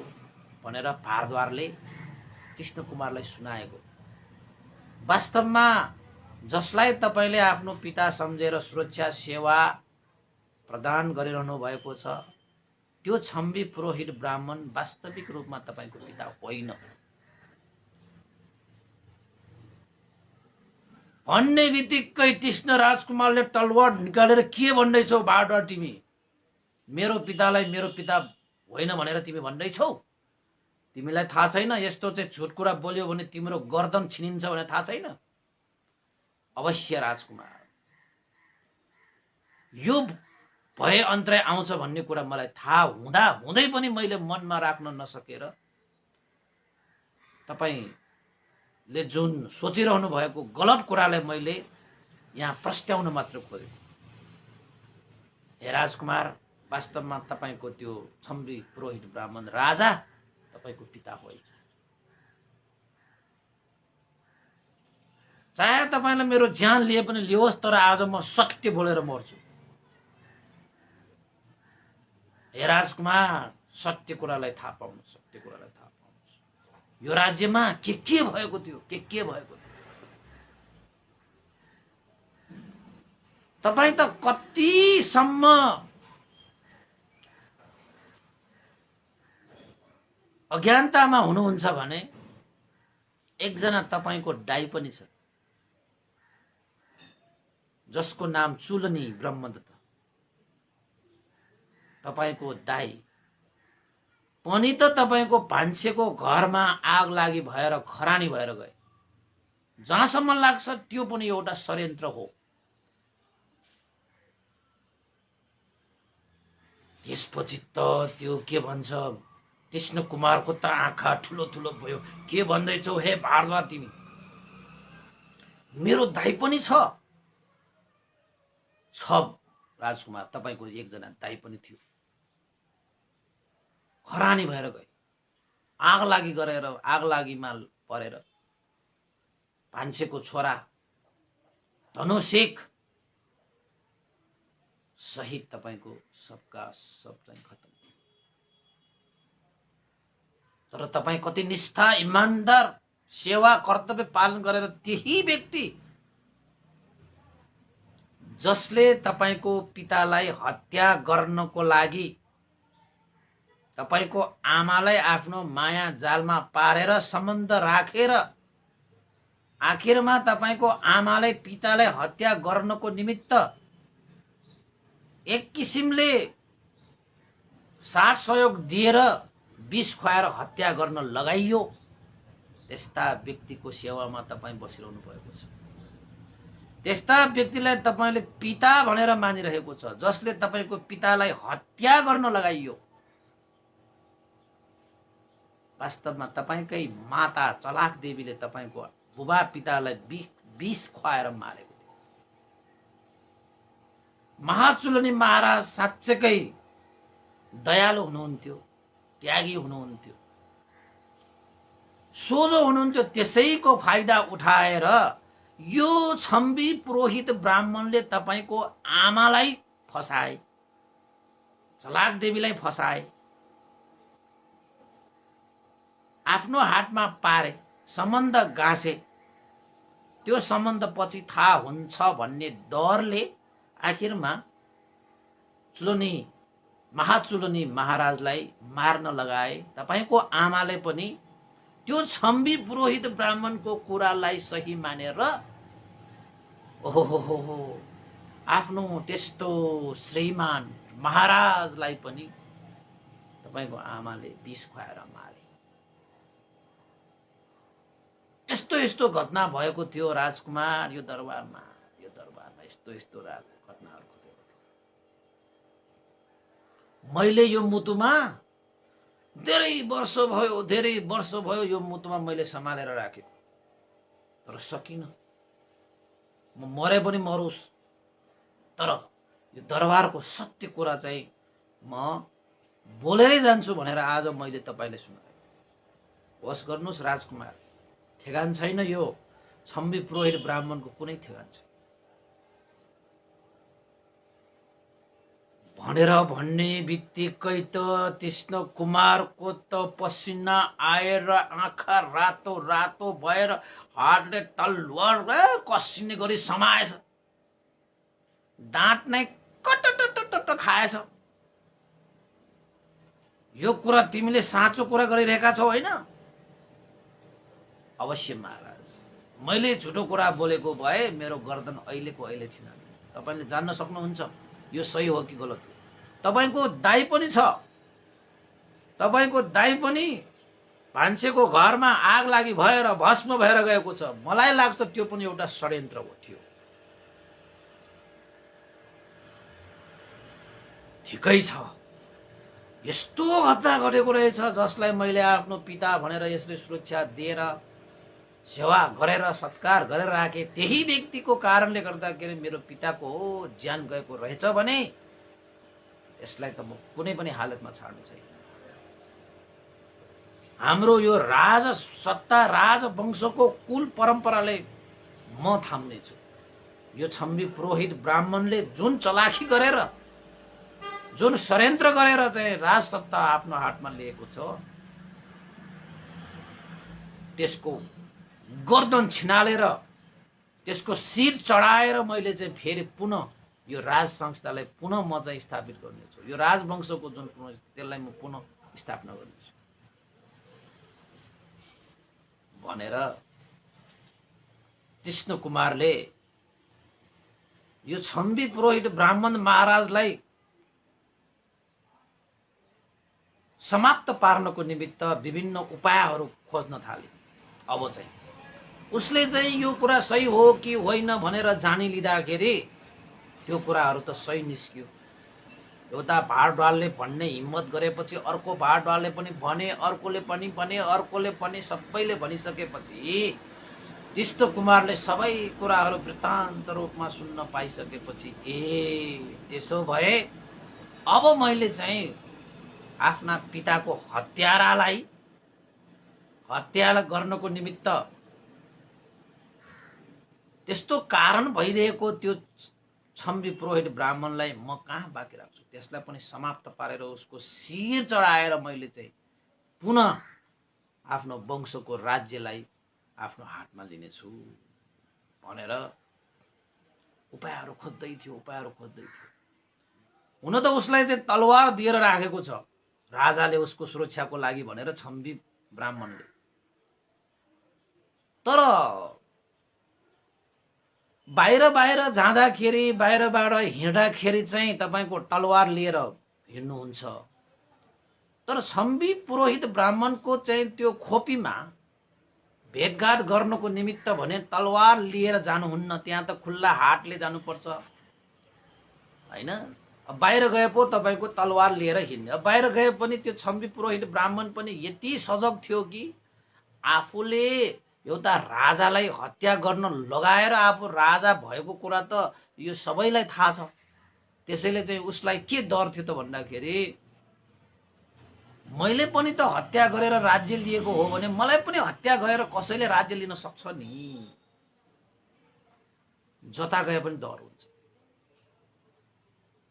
भनेर भारद्वारले कृष्ण कुमारलाई सुनाएको। वास्तवमा जसलाई तपाईले आफ्नो पिता सम्झेर सुरक्षा सेवा प्रदान गरिरहनु भएको छ त्यो छम्बी पुरोहित ब्राह्मण वास्तविक रूपमा तपाईको पिता होइन भन्ने बित्तिकै कृष्ण राजकुमारले तलवार निकालेर के भन्दैछौ भारद्वार, तिमी मेरो पितालाई मेरो पिता होइन भनेर तिमी भन्दैछौ? तिमीलाई थाहा छैन यस्तो चाहिँ झुट कुरा बोल्यो भने तिम्रो गर्दन छिनिन्छ भने थाहा छैन? अवश्य राजकुमार, यो भए अन्तराय आउँछ भन्ने कुरा मलाई थाहा हुँदा हुँदै पनि मैले मनमा राख्न नसकेर तपाईले जुन सोचिरहनु भएको गलत कुरालाई मैले यहाँ प्रस्ट्याउन मात्र खोजेँ। हे राजकुमार, वास्तवमा तपाईको त्यो छम्बी पुरोहित ब्राह्मण राजा तपाईको पिता होइन। चाहे तपाईले मेरो ज्यान लिए पनि लियोस्, तर आज म सत्य बोलेर मर्छु। हे राजकुमार, सत्य कुरालाई थाहा पाउनुहोस्, सत्य कुरालाई थाहा पाउनुहोस्। यो राज्यमा के भएको थियो, के भएको थियो? तपाई त कतिसम्म अज्ञानतामा हुनुहुन्छ भने एकजना तपाईको दाइ पनि छ जसको नाम चुलनी ब्रह्मदत्त। तपाईको दाइ पनि त तपाईको भान्सेको घरमा आग लागि भएर खरानी भएर गए। जहाँसम्म लाग्छ त्यो पनि एउटा षड्यन्त्र हो। त्यसपछि त त्यो के भन्छ, कृष्ण कुमारको त आँखा ठुलो ठुलो भयो। के भन्दैछौ हे भारद्वार, तिमी? मेरो दाइ पनि छ राजकुमार, तपाईको एकजना दाइ पनि थियो, खरानी भएर गए। आग लागिमा परेर भान्सेको छोरा धनुषेक सहित तपाईको सबका सब चाहिँ खत्म। तर तपाई कति निष्ठा, इमानदार, सेवा, कर्तव्य पालन गरेर त्यही व्यक्ति जसले तपाईको पितालाई हत्या गर्नको लागि तपाईको आमालाई आफ्नो माया जालमा पारेर सम्बन्ध राखेर आखिरमा तपाईको आमालाई पितालाई हत्या गर्नको निमित्त एक किसिमले साथ सहयोग दिएर विष खुवाएर हत्या गर्न लगाइयो। त्यस्ता व्यक्तिको सेवामा तपाईँ बसिरहनु भएको छ। त्यस्ता व्यक्तिलाई तपाईले पिता भनेर मानिरहेको छ, जसले तपाईको पितालाई हत्या गर्न लगाइयो। वास्तवमा तपाईकै माता चलाक देवीले तपाईको बुबा पितालाई विष खुवाएर मारेको थियो। महाचुलनी महाराज साँच्चै दयालु हुनुहुन्थ्यो, त्यागी हुनुहुन्थ्यो, सोझो हुनुहुन्थ्यो। त्यसैको फाइदा उठाएर यो छम्बी पुरोहित ब्राह्मणले तपाईको आमालाई फसाए, चलाक देवीलाई फसाए, आफ्नो हातमा पारे, सम्बन्ध गाँसे। त्यो सम्बन्ध पछि थाहा हुन्छ भन्ने डरले आखिरमा महाचुलनी महाराजलाई मार्न लगाए। तपाईको आमाले पनि त्यो छम्बी पुरोहित ब्राह्मणको कुरालाई सही मानेर ओहो आफ्नो त्यस्तो श्रीमान महाराजलाई पनि तपाईको आमाले विष खुवाएर मारे। यस्तो यस्तो घटना भएको थियो राजकुमार। यो दरबारमा यस्तो यस्तो घटनाहरू घटेको थियो। मैले यो मुटुमा धेरै वर्ष भयो यो मुटुमा मैले सम्हालेर राखेँ, तर सकिन। म मरे पनि मरोस्, तर यो दरबारको सत्य कुरा चाहिँ म बोलेरै जान्छु भनेर आज मैले तपाईलाई सुनाएँ। होस् गर्नुहोस् राजकुमार, ठेगान छैन यो छम्बी पुरोहित ब्राह्मणको कुनै ठेगान छैन भनेर भन्ने बित्तिकै त कृष्ण कुमारको त पसिना आएर आँखा रातो रातो भएर हातले तलवार कसिने गरी समाएछ, दाँत नै कटटटट खाएछ। यो कुरा तिमीले साँचो कुरा गरिरहेका छौ होइन? अवश्य महाराज, मैले झुटो कुरा बोलेको भए मेरो गर्दन अहिलेको अहिले थिएन। तपाईले जान्न सक्नुहुन्छ यो सही हो कि गलत हो। तपाईको दाइ पनि छ, तपाईको दाइ पनि भान्सेको घरमा आग लागि भएर भस्म भएर गएको छ। मलाई लाग्छ त्यो पनि एउटा षड्यन्त्र हो थियो। ठिकै छ, यस्तो घटना घटेको रहेछ जसलाई मैले आफ्नो पिता भनेर यसले सुरक्षा दिएर सेवा गरेर सत्कार गरेर राखे। त्यही व्यक्तिको कारणले गर्दाखेरि मेरो पिताको ज्यान गएको रहेछ भने यसलाई त म कुनै पनि हालतमा छाड्ने छैन। हाम्रो यो राजसत्ता राजवंशको कुल परम्पराले म थाम्ने छु। यो छम्बी पुरोहित ब्राह्मणले जुन चलाखी गरेर जुन षड्यन्त्र गरेर चाहिँ राजसत्ता आफ्नो हातमा लिएको छ, त्यसको गर्दन छिनालेर त्यसको शिर चढाएर मैले चाहिँ फेरि पुनः यो राज संस्थालाई पुनः म चाहिँ स्थापित गर्नेछु। यो राजवंशको जुन त्यसलाई म पुनः स्थापना गर्नेछु भनेर कृष्ण कुमारले यो छम्बी पुरोहित ब्राह्मण महाराजलाई समाप्त पार्नको निमित्त विभिन्न उपायहरू खोज्न थाले। अब चाहिँ उसले चाहिँ यो कुरा सही हो कि होइन भनेर जानिलिँदाखेरि त्यो कुराहरू त सही निस्कियो। एउटा भाडवालले भन्ने हिम्मत गरेपछि अर्को भाडवालले पनि भने, अर्कोले पनि भने, अर्कोले पनि सबैले भनिसकेपछि कृष्ण कुमारले सबै कुराहरू वृत्तान्त रूपमा सुन्न पाइसकेपछि त्यसो भए अब मैले चाहिँ आफ्ना पिताको हत्या गर्नको निमित्त त्यस्तो कारण भइरहेको त्यो छम्बी पुरोहित ब्राह्मणलाई म कहाँ बाँकी राख्छु, त्यसलाई पनि समाप्त पारेर उसको शिर चढाएर मैले चाहिँ पुनः आफ्नो वंशको राज्यलाई आफ्नो हातमा लिनेछु भनेर उपायहरू खोज्दै थियो। हुन त उसलाई चाहिँ तलवार दिएर राखेको छ राजाले उसको सुरक्षाको लागि भनेर छम्बी ब्राह्मणले। तर बाहिर जाँदाखेरि, बाहिरबाट हिँड्दाखेरि चाहिँ तपाईको तलवार लिएर हिँड्नुहुन्छ। तर छम्बी पुरोहित ब्राह्मणको चाहिँ त्यो खोपीमा भेटघाट गर्नको निमित्त भने तलवार लिएर जानुहुन्न, त्यहाँ त खुल्ला हातले जानुपर्छ हैन। बाहिर गए पो तपाईको तलवार लिएर हिँड्ने। बाहिर गए पनि त्यो छम्बी पुरोहित ब्राह्मण पनि यति सजग थियो कि आफूले एउटा राजालाई हत्या गर्न लगाएर आफू राजा भएको कुरा त यो सबैलाई थाहा छ। त्यसैले चाहिँ उसलाई के डर थियो त भन्दाखेरि मैले पनि त हत्या गरेर राज्य लिएको हो भने मलाई पनि हत्या गरेर कसैले राज्य लिन सक्छ नि, जता गए पनि डर हुन्छ।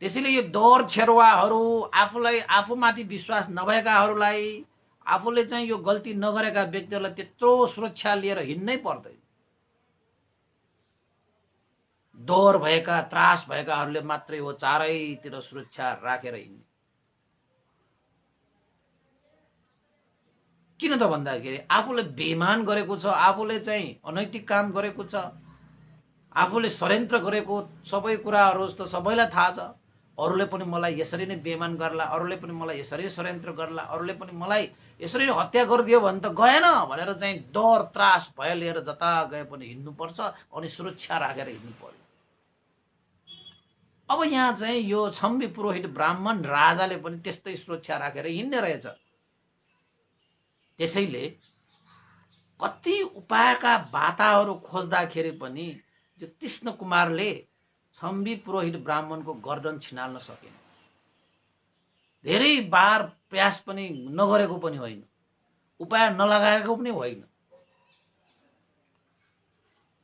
त्यसैले यो डर छेरुवाहरू, आफूलाई आफूमाथि विश्वास नभएकाहरूलाई, आफूले चाहिँ यो गल्ती नगरेका व्यक्तिहरूलाई त्यत्रो सुरक्षा लिएर हिँड्नै पर्दैन। डर भएका, त्रास भएकाहरूले मात्रै हो चारैतिर सुरक्षा राखेर हिँड्ने। किन त भन्दाखेरि आफूले बेइमान गरेको छ, आफूले चाहिँ अनैतिक काम गरेको छ, आफूले षड्यन्त्र गरेको सबै कुराहरू त सबैलाई थाहा छ। अरूले पनि मलाई यसरी नै बेइमान गर्ला, अरूले पनि मलाई यसरी षड्यन्त्र गर्ला, अरूले पनि मलाई यसरी हत्या गरिदियो भने त गएन भनेर चाहिँ डर त्रास भय लिएर जता गए पनि हिँड्नुपर्छ अनि सुरक्षा राखेर हिँड्नु पर्यो। अब यहाँ चाहिँ यो छम्बी पुरोहित ब्राह्मण राजाले पनि त्यस्तै सुरक्षा राखेर हिँड्ने रहेछ। त्यसैले कति उपायका बाटाहरू खोज्दाखेरि पनि त्यो कृष्ण कुमारले छम्बी पुरोहित ब्राह्मणको गर्दन छिनाल्न सकेन। धेरै बार प्रयास पनि नगरेको पनि होइन, उपाय नलगाएको पनि होइन।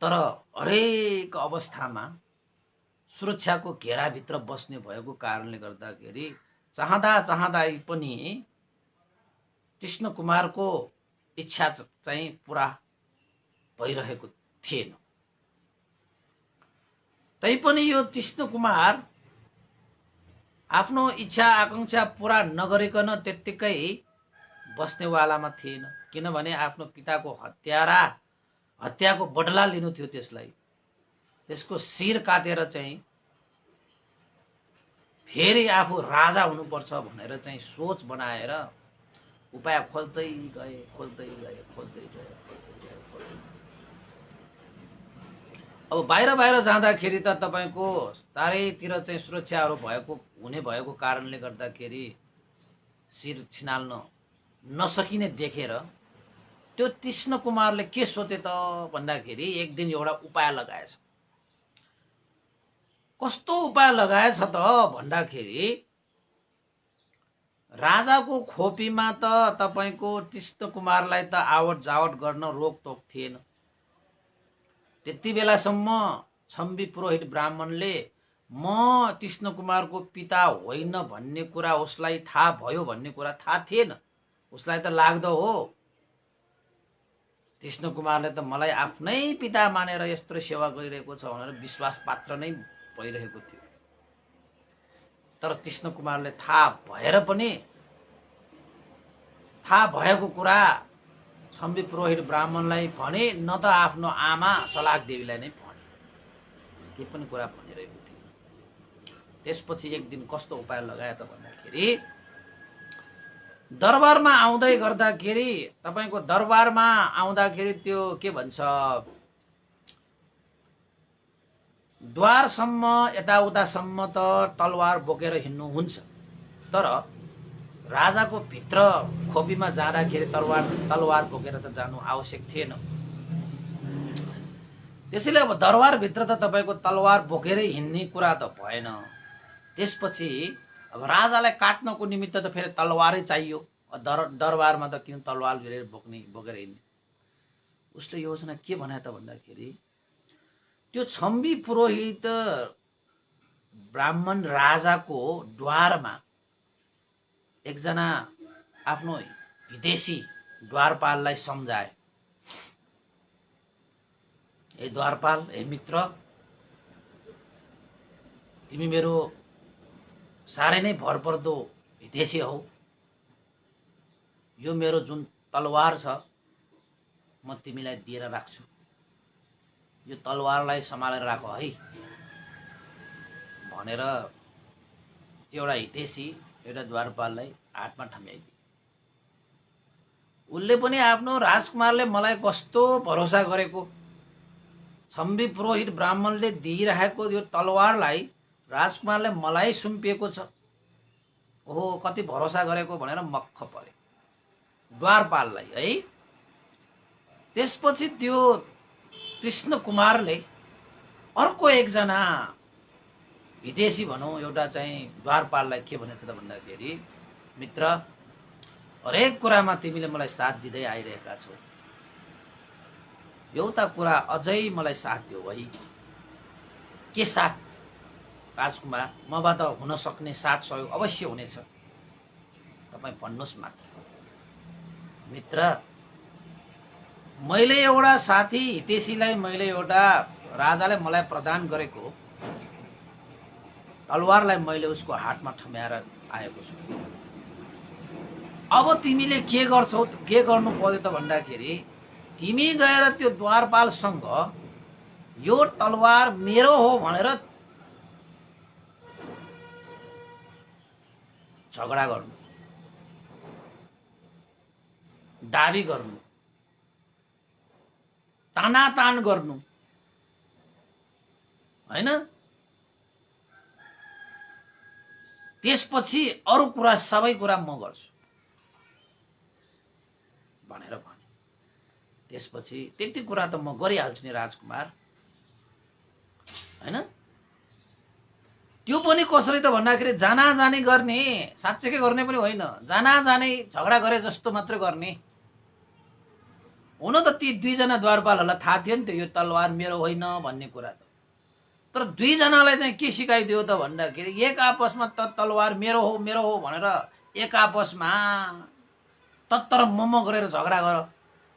तर हरेक अवस्थामा सुरक्षाको घेराभित्र बस्ने भएको कारणले गर्दाखेरि चाहँदा पनि कृष्ण कुमारको इच्छा चाहिँ पूरा भइरहेको थिएन। तैपनि यो कृष्ण कुमार आफ्नो इच्छा आकांक्षा पूरा नगरिकन त्यत्तिकै बस्नेवालामा थिएन। किनभने आफ्नो पिताको हत्याको बदला लिनु थियो त्यसलाई। त्यसको शिर काटेर चाहिँ फेरि आफू राजा हुनुपर्छ भनेर चाहिँ सोच बनाएर उपाय खोज्दै गए। अब बाहिर जाँदाखेरि त तपाईको चारैतिर चाहिँ सुरक्षाहरू हुने भएको कारणले गर्दाखेरि शिर छिनाल्न नसकिने देखेर त्यो कृष्ण कुमारले के सोचे त भन्दाखेरि एक दिन एउटा उपाय लगाएछ। कस्तो उपाय लगाएछ त भन्दाखेरि राजाको खोपीमा त तपाईको कृष्ण कुमारलाई त आवट जावट गर्न रोकटोक थिएन। त्यति बेलासम्म छम्बी पुरोहित ब्राह्मणले म कृष्ण कुमारको पिता होइन भन्ने कुरा उसलाई थाहा भयो भन्ने कुरा थाहा थिएन। उसलाई त लाग्दो हो कृष्ण कुमारले त मलाई आफ्नै पिता मानेर यस्तो सेवा गरिरहेको छ भनेर विश्वास पात्र नै भइरहेको थियो। तर कृष्ण कुमारले थाहा भएर पनि थाहा भएको कुरा छम्बी पुरोहित ब्राह्मणलाई भने न त आफ्नो आमा चलाक देवीलाई नै भने, के पनि कुरा भनिरहेको थियो। त्यसपछि एक दिन कस्तो उपाय लगाए त भन्दाखेरि दरबारमा आउँदै गर्दाखेरि तपाईको दरबारमा आउँदाखेरि त्यो के भन्छ द्वारसम्म यताउतासम्म त तलवार बोकेर हिँड्नु हुन्छ। तर राजाको भित्र खोपीमा जाँदाखेरि तलवार बोकेर त जानु आवश्यक थिएन। त्यसैले अब दरबारभित्र त तपाईको तलवार बोकेरै हिँड्ने कुरा त भएन। त्यसपछि अब राजालाई काट्नको निमित्त त फेरि तलवारै चाहियो। दरबारमा त किन तलवार बोकेर हिँड्ने। उसले योजना के बनाए त भन्दाखेरि त्यो छम्बी पुरोहित ब्राह्मण राजाको द्वारमा एकजना आफ्नो विदेशी द्वारपाललाई सम्झाए, ए द्वारपाल, हे मित्र, तिमी मेरो साह्रै नै भरपर्दो विदेशी हौ। यो मेरो जुन तलवार छ म तिमीलाई दिएर राख्छु, यो तलवारलाई सम्हालेर राख है भनेर एउटा हितेशी एउटा द्वारपाललाई हातमा ठम्याइदिए। उसले पनि आफ्नो राजकुमारले मलाई कस्तो भरोसा गरेको, छम्बी पुरोहित ब्राह्मणले दिइरहेको यो तलवारलाई राजकुमारले मलाई सुम्पिएको छ, ओहो कति भरोसा गरेको भनेर मक्ख परे द्वारपाललाई है। त्यसपछि त्यो कृष्ण कुमारले अर्को एकजना विदेशी भनौँ एउटा चाहिँ द्वारपाललाई के भनेछ त भन्दाखेरि, मित्र हरेक कुरामा तिमीले मलाई साथ दिँदै आइरहेका छौ, एउटा कुरा अझै मलाई साथ दियो है। के साथ? राजकुमार मबाट हुन सक्ने साथ सहयोग अवश्य हुनेछ, तपाईँ भन्नुहोस् मात्र। मित्र मैले एउटा साथी हितेशीलाई मैले एउटा राजाले मलाई प्रदान गरेको तलवारलाई मैले उसको हातमा ठम्याएर आएको छु। अब तिमीले के गर्छौ, के गर्नु पर्यो त भन्दाखेरि तिमी गएर त्यो द्वारपालसँग यो तलवार मेरो हो भनेर झगडा गर्नु, दाबी गर्नु, तानातान गर्नु हैन। त्यसपछि अरु कुरा सबै कुरा म गर्छु भनेर भने। त्यसपछि त्यति कुरा त म गरिहाल्छु नि राजकुमार हैन। त्यो पनि कसरी त भन्दाखेरि जानाजानी गर्ने, साँच्चैकै गर्ने पनि होइन, जानाजानी झगडा गरे जस्तो मात्र गर्ने। हुन त ती दुईजना द्वारपालहरूलाई थाहा थियो नि त यो तलवार मेरो होइन भन्ने कुरा त, तर दुईजनालाई चाहिँ के सिकाइदियो त भन्दाखेरि एक आपसमा त तलवार मेरो हो भनेर एक आपसमा तत्तर मम गरेर झगडा गर,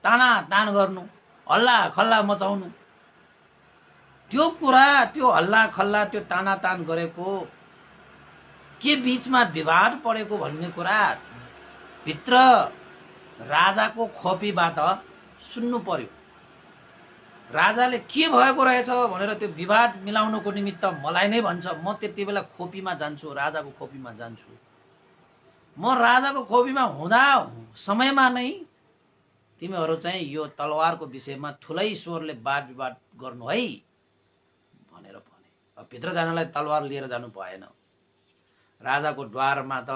तानातान गर्नु, हल्ला खल्ला मचाउनु। त्यो कुरा, त्यो हल्ला खल्ला, त्यो तानातान गरेको के बीचमा विवाद परेको भन्ने कुरा भित्र राजाको खोपीबाट सुन्नु पर्यो। राजाले के भएको रहेछ भनेर त्यो विवाद मिलाउनको निमित्त मलाई नै भन्छ, म त्यति बेला खोपीमा जान्छु, राजाको खोपीमा जान्छु। म राजाको खोपीमा हुँदा समयमा नै तिमीहरू चाहिँ यो तलवारको विषयमा ठुलै स्वरले वाद विवाद गर्नु है भनेर भने। अब भित्र जानलाई तलवार लिएर जानु भएन। राजाको द्वारमा त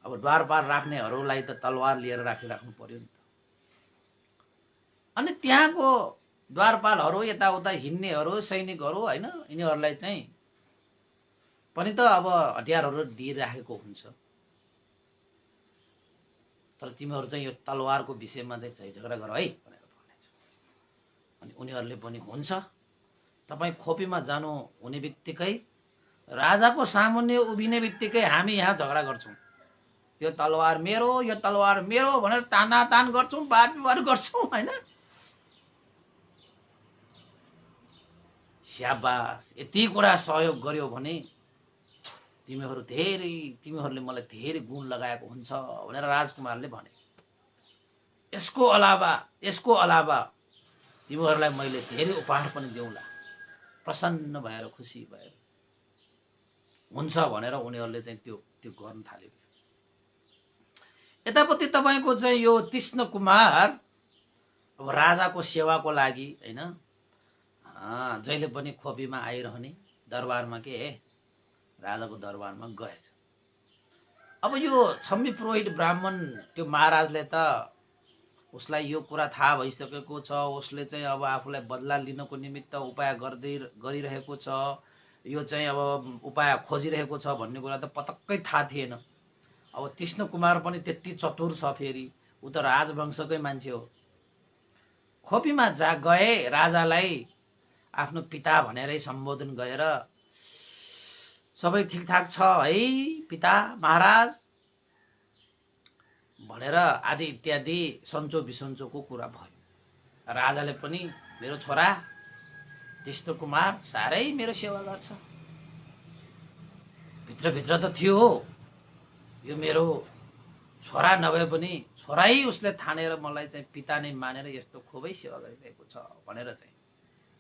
अब द्वारपाल राख्नेहरूलाई त तलवार लिएर राखिराख्नु पर्यो नि त। अनि त्यहाँको द्वारपालहरू, यताउता हिँड्नेहरू, सैनिकहरू हैन, यिनीहरूलाई चाहिँ पनि त अब हतियारहरू दिइराखेको हुन्छ। तर तिमीहरू चाहिँ यो तलवारको विषयमा चाहिँ झगडा गर है भनेर भनेछ। अनि उनीहरूले पनि हुन्छ, तपाईँ खोपीमा जानु हुने बित्तिकै, राजाको सामुन्ने उभिने बित्तिकै हामी यहाँ झगडा गर्छौँ, यो तलवार मेरो, यो तलवार मेरो भनेर तानातान गर्छौँ, वाद विवाद गर्छौँ हैन। स्याबास, यति कुरा सहयोग गर्यो भने तिमीहरूले मलाई धेरै गुण लगाएको हुन्छ भनेर राजकुमारले भने। यसको अलावा तिमीहरूलाई मैले धेरै उपहार पनि देऊला। प्रसन्न भएर खुसी भएर हुन्छ भनेर उनीहरूले चाहिँ त्यो गर्न थाल्यो। यतापट्टि तपाईको चाहिँ यो कृष्ण कुमार अब राजाको सेवाको लागि हैन जहिले पनि खोपीमा आइरहने, दरबारमा राजाको दरबारमा गएछ। अब यो छम्बी पुरोहित ब्राह्मण त्यो महाराजले त उसलाई यो कुरा थाहा भइसकेको छ, उसले चाहिँ अब आफूलाई बदला लिनको निमित्त उपाय गरिरहेको छ, यो चाहिँ अब उपाय खोजिरहेको छ भन्ने कुरा त पटक्कै थाहा थिएन। अब कृष्ण कुमार पनि त्यति चतुर छ, फेरि उ त राजवंशकै मान्छे हो। खोपीमा गए, राजालाई आफ्नो पिता भनेरै सम्बोधन गरेर सबै ठिकठाक छ है पिता महाराज भनेर आदि इत्यादि सन्चो बिसन्चोको कुरा भयो। राजाले पनि मेरो छोरा कृष्ण कुमार साह्रै मेरो सेवा गर्छ, भित्रभित्र त थियो यो मेरो छोरा नभए पनि छोरै उसले ठानेर मलाई चाहिँ पिता नै मानेर यस्तो खुबै सेवा गरिरहेको छ भनेर चाहिँ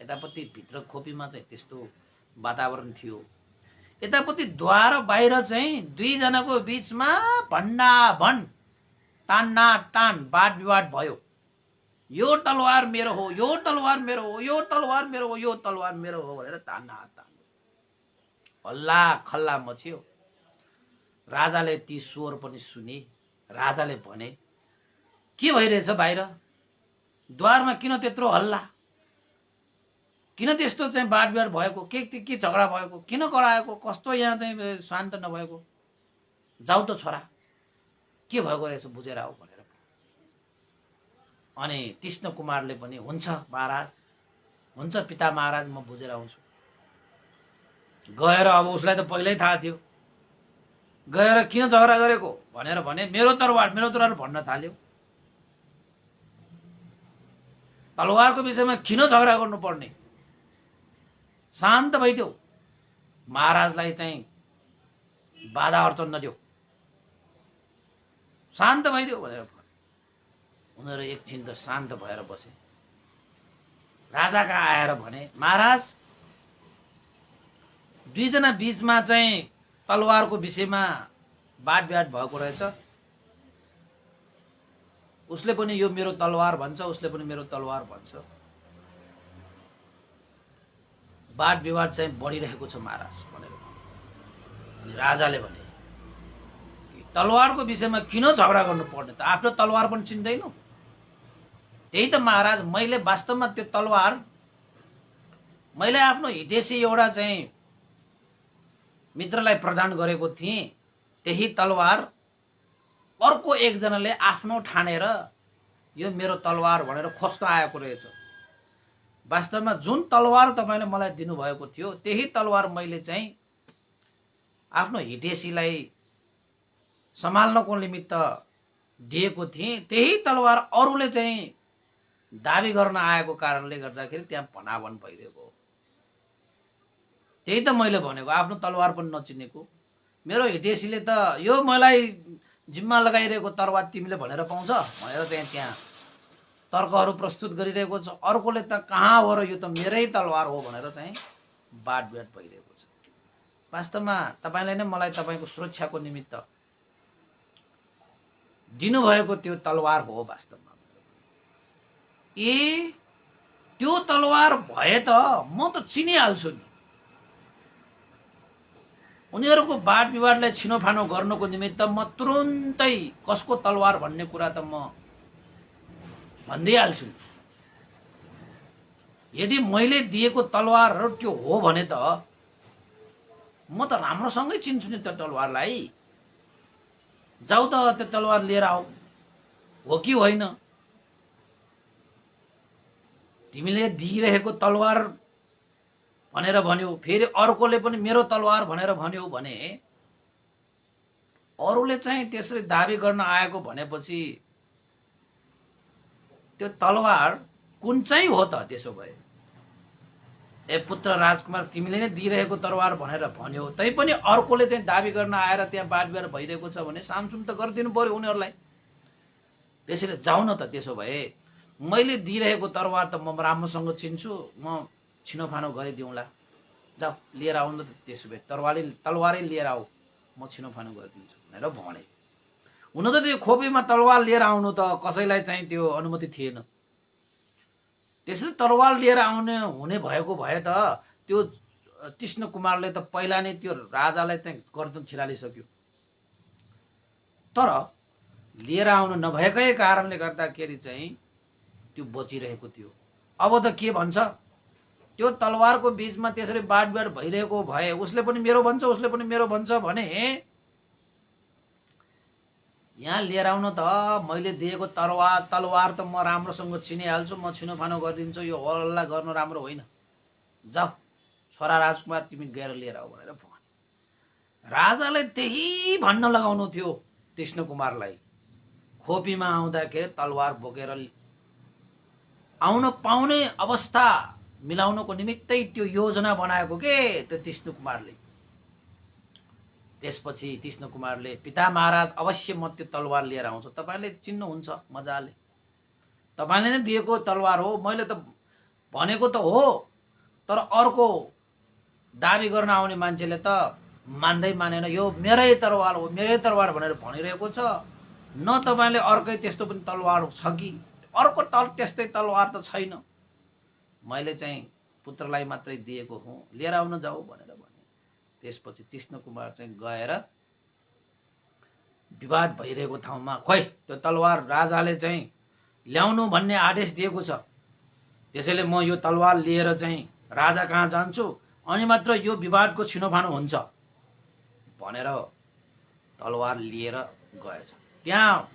यतापट्टि भित्र खोपीमा चाहिँ त्यस्तो वातावरण थियो। यतापट्टि द्वार बाहिर चाहिँ दुईजनाको बीचमा भण्डाभण्ड टान्ना टान वाद विवाद भयो। यो तलवार मेरो हो, यो तलवार मेरो हो, यो तलवार मेरो हो, यो तलवार मेरो हो भनेर तान्ना तान हल्ला खल्ला मच्यो। राजाले ती स्वर पनि सुने। राजाले भने के भइरहेछ बाहिर? द्वारमा किन त्यत्रो हल्ला? किन त्यस्तो चाहिँ वाद विवाद भएको? के झगडा भएको? किन कराएको? कस्तो यहाँ चाहिँ शान्त नभएको? जाऊ त छोरा, के भएको रहेछ बुझेर आऊ भनेर। अनि कृष्ण कुमारले पनि हुन्छ महाराज, हुन्छ पिता महाराज, म बुझेर आउँछु। गएर अब उसलाई त पहिल्यै थाहा थियो, गएर किन झगडा गरेको भनेर भने मेरो तलवार भन्न थाल्यो। तलवारको विषयमा किन झगडा गर्नुपर्ने? शान्त भइदेऊ, महाराजलाई चाहिँ बाधा अर्चन नदेऊ, शान्त भइदेऊ भनेर उनीहरू एकछिन त शान्त भएर बसे। राजा कहाँ आएर भने महाराज, दुईजना बीचमा चाहिँ तलवारको विषयमा वाद विवाद भएको रहेछ। उसले पनि यो मेरो तलवार भन्छ, उसले पनि मेरो तलवार भन्छ। वाद विवाद चाहिँ बढिरहेको छ महाराज भनेर। अनि राजाले भने तलवारको विषयमा किन झगडा गर्नु पर्ने त? आफ्नो तलवार पनि चिन्दैनौ? त्यही त महाराज, मैले वास्तवमा त्यो तलवार मैले आफ्नो हितेशी एउटा चाहिँ मित्रलाई प्रदान गरेको थिएँ। त्यही तलवार अर्को एकजनाले आफ्नो ठानेर यो मेरो तलवार भनेर खोज्न आएको रहेछ। वास्तवमा जुन तलवार तपाईले मलाई दिनुभएको थियो त्यही तलवार मैले चाहिँ आफ्नो हितेशीलाई सम्हाल्नको निमित्त दिएको थिएँ। त्यही तलवार अरूले चाहिँ दाबी गर्न आएको कारणले गर्दाखेरि त्यहाँ भनाभन भइरहेको हो। त्यही त मैले भनेको, आफ्नो तलवार पनि नचिनेको मेरो हितेशीले त यो मलाई जिम्मा लगाइरहेको तलवार तिमीले भनेर पाउँछ भनेर चाहिँ त्यहाँ तर्कहरू प्रस्तुत गरिरहेको छ। अर्कोले त कहाँ हो र यो त मेरै तलवार हो भनेर चाहिँ वाद विवाद भइरहेको छ। वास्तवमा तपाईले नै मलाई तपाईको सुरक्षाको निमित्त दिनुभएको त्यो तलवार हो वास्तवमा। ए त्यो तलवार भए त म त चिनिहाल्छु नि। उनीहरूको वाद विवादलाई छिनोफानो गर्नको निमित्त म तुरुन्तै कसको तलवार भन्ने कुरा त म भनिदिइहाल्छु नि। यदि मैले दिएको तलवार त्यो हो भने त म त राम्रोसँगै चिन्छु नि त्यो तलवारलाई। जाऊ त त्यो तलवार लिएर आऊ, हो कि होइन? तिमीले दिइरहेको तलवार भनेर भन्यो, फेरि अर्कोले पनि मेरो तलवार भनेर भन्यो भने अरूले चाहिँ त्यसरी दाबी गर्न आएको भनेपछि त्यो तलवार कुन चाहिँ हो त? त्यसो भए ए पुत्र राजकुमार, तिमीले नै दिइरहेको तलवार भनेर भन्यो, तैपनि अर्कोले चाहिँ दाबी गर्न आएर त्यहाँ वाद विवाद भइरहेको छ भने सामसुम त गरिदिनु पर्यो उनीहरूलाई। त्यसैले जाऊ न त, त्यसो भए मैले दिइरहेको तलवार त म राम्रोसँग चिन्छु, म छिनोफानो गरिदिउँला। जाऊ लिएर आउनु त, त्यसो भए तलवारै लिएर आऊ, म छिनोफानो गरिदिन्छु भनेर भने। हुन त त्यो खोपीमा तलवार लिएर आउनु त कसैलाई चाहिँ त्यो अनुमति थिएन। त्यसरी तलवार लिएर आउने हुने भएको भए त त्यो कृष्ण कुमारले त पहिला नै त्यो राजालाई चाहिँ गर्दन छिरालिसक्यो। तर लिएर आउनु नभएकै कारणले गर्दाखेरि चाहिँ त्यो बचिरहेको थियो। अब त के भन्छ? त्यो तलवारको बीचमा त्यसरी वाद विवाद भइरहेको भए उसले पनि मेरो भन्छ, उसले पनि मेरो भन्छ भने यहाँ लिएर आउन त मैले दिएको तलवार त म राम्रोसँग चिनिहाल्छु, म छिनोफानो गरिदिन्छु, यो हल्ला गर्नु राम्रो होइन। जाऊ छोरा राजकुमार, तिमी गएर लिएर आऊ भनेर भने। राजाले त्यही भन्न लगाउनु थियो कृष्ण कुमारलाई। खोपीमा आउँदाखेरि तलवार बोकेर आउन पाउने अवस्था मिलाउनको निमित्तै त्यो योजना बनाएको के त्यो कृष्ण कुमारले। त्यसपछि कृष्ण कुमारले पिता महाराज अवश्य म त्यो तलवार लिएर आउँछु, तपाईँले चिन्नुहुन्छ मजाले, तपाईँले नै दिएको तलवार हो, मैले त भनेको त हो, तर अर्को दाबी गर्न आउने मान्छेले त मान्दै मानेन, यो मेरै तलवार हो मेरै तलवार भनेर भनिरहेको छ। न तपाईँले अर्कै त्यस्तो पनि तलवार छ कि? अर्को त्यस्तै तलवार त छैन, मैले चाहिँ पुत्रलाई मात्रै दिएको हुँ, लिएर आउन जाऊ भनेर भने। त्यसपछि कृष्ण कुमार चाहिँ गएर विवाद भइरहेको ठाउँमा, खोइ त्यो तलवार राजाले चाहिँ ल्याउनु भन्ने आदेश दिएको छ, त्यसैले म यो तलवार लिएर चाहिँ राजा कहाँ जान्छु, अनि मात्र यो विवादको छिनोफानो हुन्छ भनेर तलवार लिएर गएछ। त्यहाँ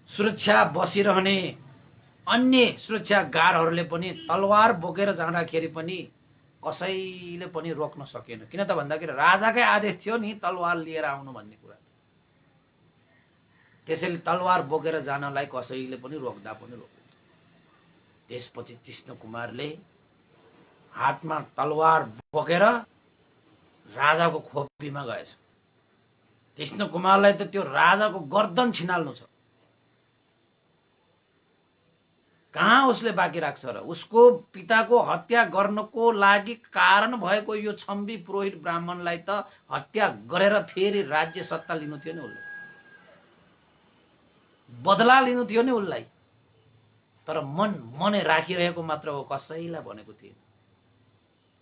सुरक्षा बसिरहने अन्य सुरक्षा गार्डहरूले पनि तलवार बोकेर जाँदाखेरि पनि कसैले पनि रोक्न सकेन। किन त भन्दाखेरि राजाकै आदेश थियो नि तलवार लिएर आउनु भन्ने कुरा। त्यसैले तलवार बोकेर जानलाई कसैले पनि रोक्दा पनि रोकेन। त्यसपछि कृष्ण कुमारले हातमा तलवार बोकेर राजाको खोपीमा गएछ। कृष्ण कुमारलाई त त्यो राजाको गर्दन छिनाल्नु छ, कहाँ उसले बाँकी राख्छ र? उसको पिताको हत्या गर्नको लागि कारण भएको यो छम्बी पुरोहित ब्राह्मणलाई त हत्या गरेर फेरि राज्य सत्ता लिनु थियो नि उसले, बदला लिनु थियो नि उसलाई, तर मनै राखिरहेको मात्र हो, कसैलाई भनेको थिएन।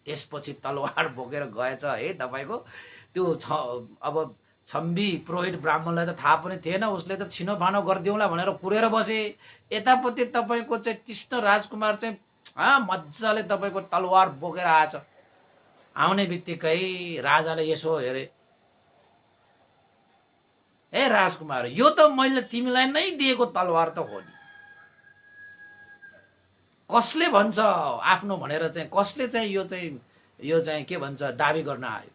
त्यसपछि तलवार बोकेर गएछ है तपाईको त्यो अब छम्बी पुरोहित ब्राह्मणलाई त थाहा पनि थिएन, उसले त छिनोफानो गरिदिउँला भनेर कुरेर बसे। यतापट्टि तपाईको चाहिँ कृष्ण राजकुमार चाहिँ मजाले तपाईको तलवार बोकेर आएछ। आउने बित्तिकै राजाले यसो हेरे, ए राजकुमार, यो त मैले तिमीलाई नै दिएको तलवार त हो नि, कसले भन्छ आफ्नो भनेर चाहिँ, कसले चाहिँ यो चाहिँ के भन्छ दाबी गर्न आयो?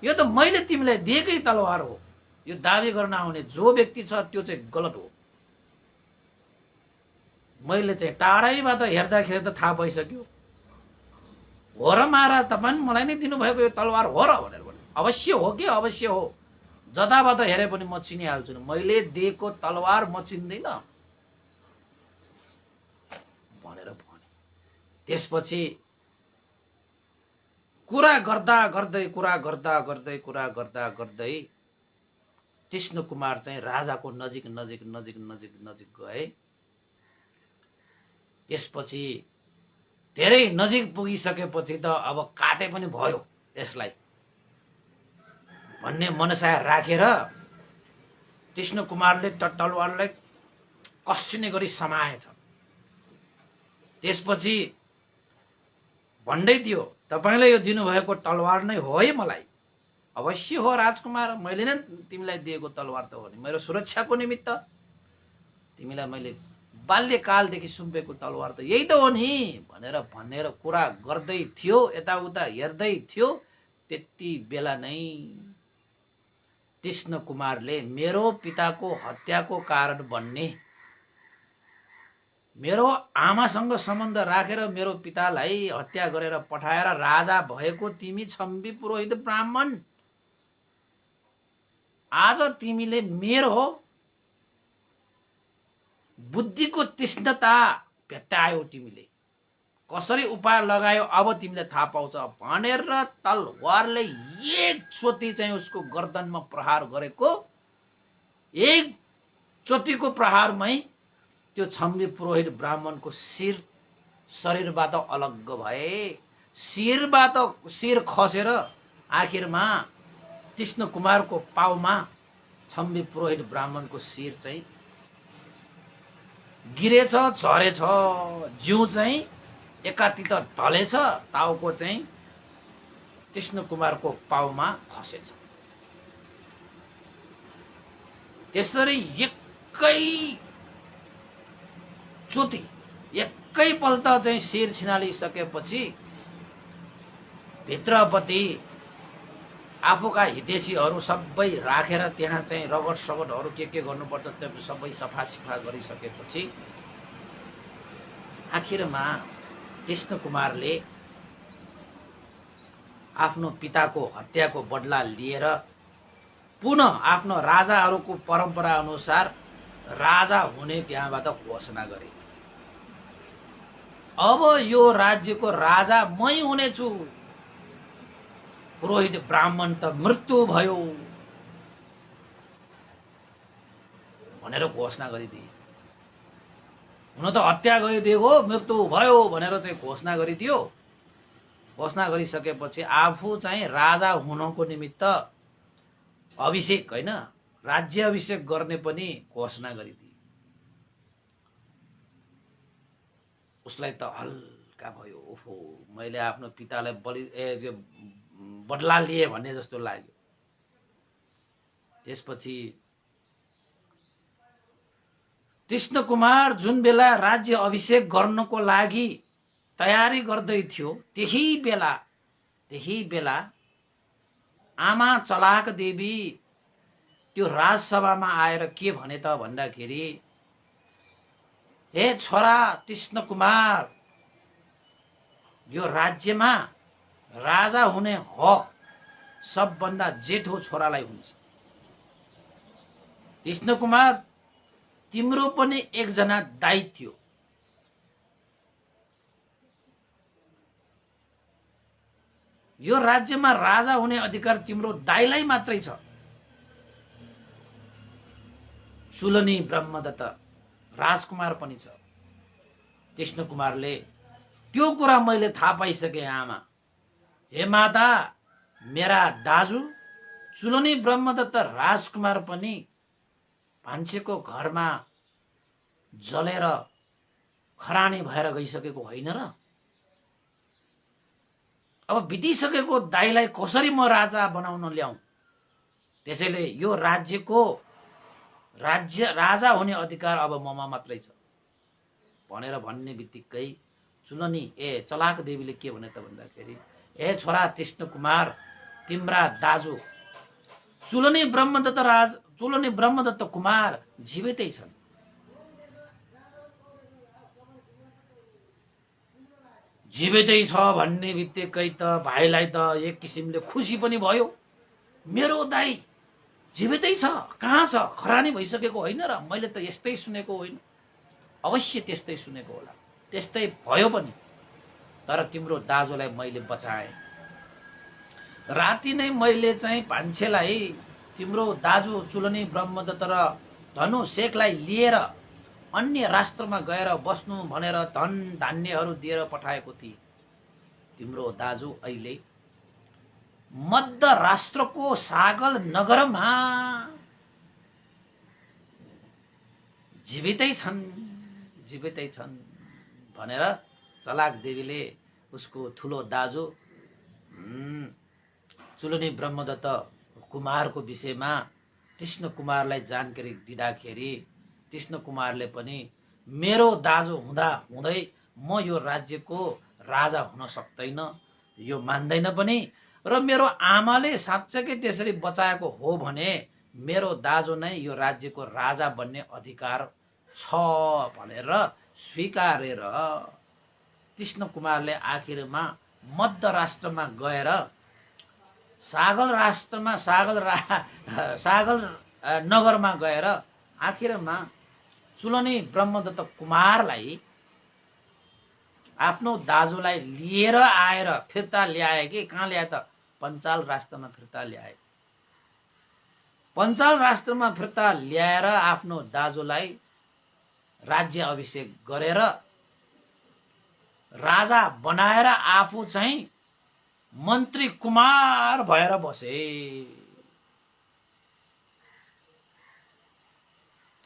यो त मैले तिमीलाई दिएकै तलवार हो। यो दाबी गर्न आउने जो व्यक्ति छ त्यो चाहिँ गलत हो। मैले चाहिँ टाढैबाट हेर्दाखेरि त थाहा भइसक्यो, हो र महाराज, तपाईले मलाई नै दिनुभएको यो तलवार हो र भनेर भने। अवश्य हो कि अवश्य हो, जताबाट हेरे पनि म चिनिहाल्छु नि, मैले दिएको तलवार म चिन्दिन भनेर भने। त्यसपछि कुरा गर्दा गर्दै कृष्ण कुमार चाहिँ राजाको नजिक गए। त्यसपछि धेरै नजिक पुगिसकेपछि त अब काटे पनि भयो यसलाई भन्ने मनसाय राखेर कृष्ण कुमारले तलवारलाई कसिने गरी समाएछ। त्यसपछि भन्दै थियो, तपाईले यो दिनुभएको तलवार नै हो है मलाई? अवश्य हो राजकुमार, मैले नै तिमीलाई दिएको तलवार त हो नि, मेरो सुरक्षाको निमित्त तिमीलाई मैले बाल्यकालदेखि सुम्पेको तलवार त यही त हो नि भनेर कुरा गर्दै थियो, यताउता हेर्दै थियो। त्यति बेला नै कृष्ण कुमारले मेरो पिताको हत्याको कारण बन्ने, मेरो आमासँग सम्बन्ध राखेर मेरो पितालाई हत्या गरेर पठाएर राजा भएको तिमी छम्बी पुरोहित ब्राह्मण, आज तिमीले मेरो बुद्धिको तीक्ष्णता भेट्टायो, तिमीले कसरी उपाय लगायो अब तिमीले थाहा पाउँछ भनेर तलवारले एकचोटि चाहिँ उसको गर्दनमा प्रहार गरेको। एक चोटिको प्रहारमै त्यो छम्बी पुरोहित ब्राह्मणको शिर शरीरबाट अलग भए। शिर खसेर आखिरमा कृष्ण कुमारको पाउमा छम्बी पुरोहित ब्राह्मणको शिर चाहिँ गिरेछ, झरेछ। जिउ चाहिँ एकातिर ढलेछ, टाउको चाहिँ कृष्ण कुमारको पाउमा खसेछ। त्यसरी एकैपल्ट चाहिँ शिर छिनालिसकेपछि भित्रपट्टि आफूका हितैषीहरू सबै राखेर त्यहाँ चाहिँ रगत सगटहरू के गर्नुपर्छ त्यो सबै सफा गरिसकेपछि आखिरमा कृष्ण कुमारले आफ्नो पिताको हत्याको बदला लिएर पुनः आफ्नो राजाहरूको परम्परा अनुसार राजा हुने त्यहाँबाट घोषणा गरे। अब यो राज्यको राजा मै हुनेछु, पुरोहित ब्राह्मण त मृत्यु भयो भनेर घोषणा गरिदिए। हुन त हत्या गरिदिएको, मृत्यु भयो भनेर चाहिँ घोषणा गरिदियो। घोषणा गरिसकेपछि आफू चाहिँ राजा हुनको निमित्त अभिषेक होइन, राज्य अभिषेक गर्ने पनि घोषणा गरिदिए। उसलाई त हल्का भयो, ओहो मैले आफ्नो पितालाई बदला लिए भन्ने जस्तो लाग्यो। त्यसपछि कृष्णकुमार जुन बेला राज्य अभिषेक गर्नको लागि तयारी गर्दै थियो, त्यही बेला आमा चलाक देवी त्यो राजसभामा आएर के भने त भन्दाखेरि, हे छोरा कृष्णकुमार, यो राज्यमा राजा हुने हक सबभन्दा जेठो छोरालाई हुन्छ। कृष्णकुमार, तिम्रो पनि एकजना दाइ थियो। यो राज्यमा राजा हुने अधिकार तिम्रो दाइलाई मात्रै छ। सुलनी ब्रह्मदत्त राजकुमार पनि छ। कृष्णकुमारले त्यो कुरा मैले थाहा पाइसके आमा। हे माता, मेरा दाजु सुलनी ब्रह्मदत्त राजकुमार पनि मान्छेको घरमा जलेर खरानी भएर गइसकेको होइन र? अब बितिसकेको दाइलाई कसरी म राजा बनाउन ल्याउँ? त्यसैले यो राज्यको राजा हुने अधिकार अब ममा मात्रै छ भनेर भन्ने बित्तिकै सुलनी चलाक देवीले के भने त भन्दाखेरि, ए छोरा कृष्णकुमार, तिम्रा दाजु सुलनी ब्रह्मदत्त कुमार जीवितै छन्। जीवितै छ भन्ने बित्तिकै त भाइलाई त एक किसिमले खुसी पनि भयो। मेरो दाइ जीवितै छ, कहाँ छ? खरानी भइसकेको होइन र? मैले त यस्तै सुनेको होइन। अवश्य त्यस्तै सुनेको होला, त्यस्तै भयो पनि। तर तिम्रो दाजुलाई मैले बचाएँ। राति नै मैले चाहिँ भान्सेलाई तिम्रो दाजु चुलनी ब्रह्मदत्त र धनु शेखलाई लिएर अन्य राष्ट्रमा गएर बस्नु भनेर धन धान्यहरू दिएर पठाएको थिए। तिम्रो दाजु अहिले मध्य राष्ट्रको सागल नगरमा जीवितै छन् भनेर चलाक देवीले उसको ठुलो दाजु चुलनी ब्रह्मदत्त कुमारको विषयमा कृष्ण कुमारलाई जानकारी दिँदाखेरि कृष्ण कुमारले पनि मेरो दाजु हुँदा हुँदै म यो राज्यको राजा हुन सक्दैन, यो मान्दैन पनि। र मेरो आमाले साँच्चै त्यसरी बचाएको हो भने मेरो दाजु नै यो राज्यको राजा बन्ने अधिकार छ भनेर स्वीकारेर कृष्ण कुमारले आखिरमा मध्य राष्ट्रमा गएर सागल नगरमा गएर आखिरमा चुलनी ब्रह्मदत्त कुमारलाई आफ्नो दाजुलाई लिएर आएर फिर्ता ल्याए कि कहाँ ल्याए त? पञ्चाल राष्ट्रमा फिर्ता ल्याए। पञ्चाल राष्ट्रमा फिर्ता ल्याएर आफ्नो दाजुलाई राज्य अभिषेक गरेर राजा बनाएर आफू चाहिँ मन्त्री कुमार भएर बसे।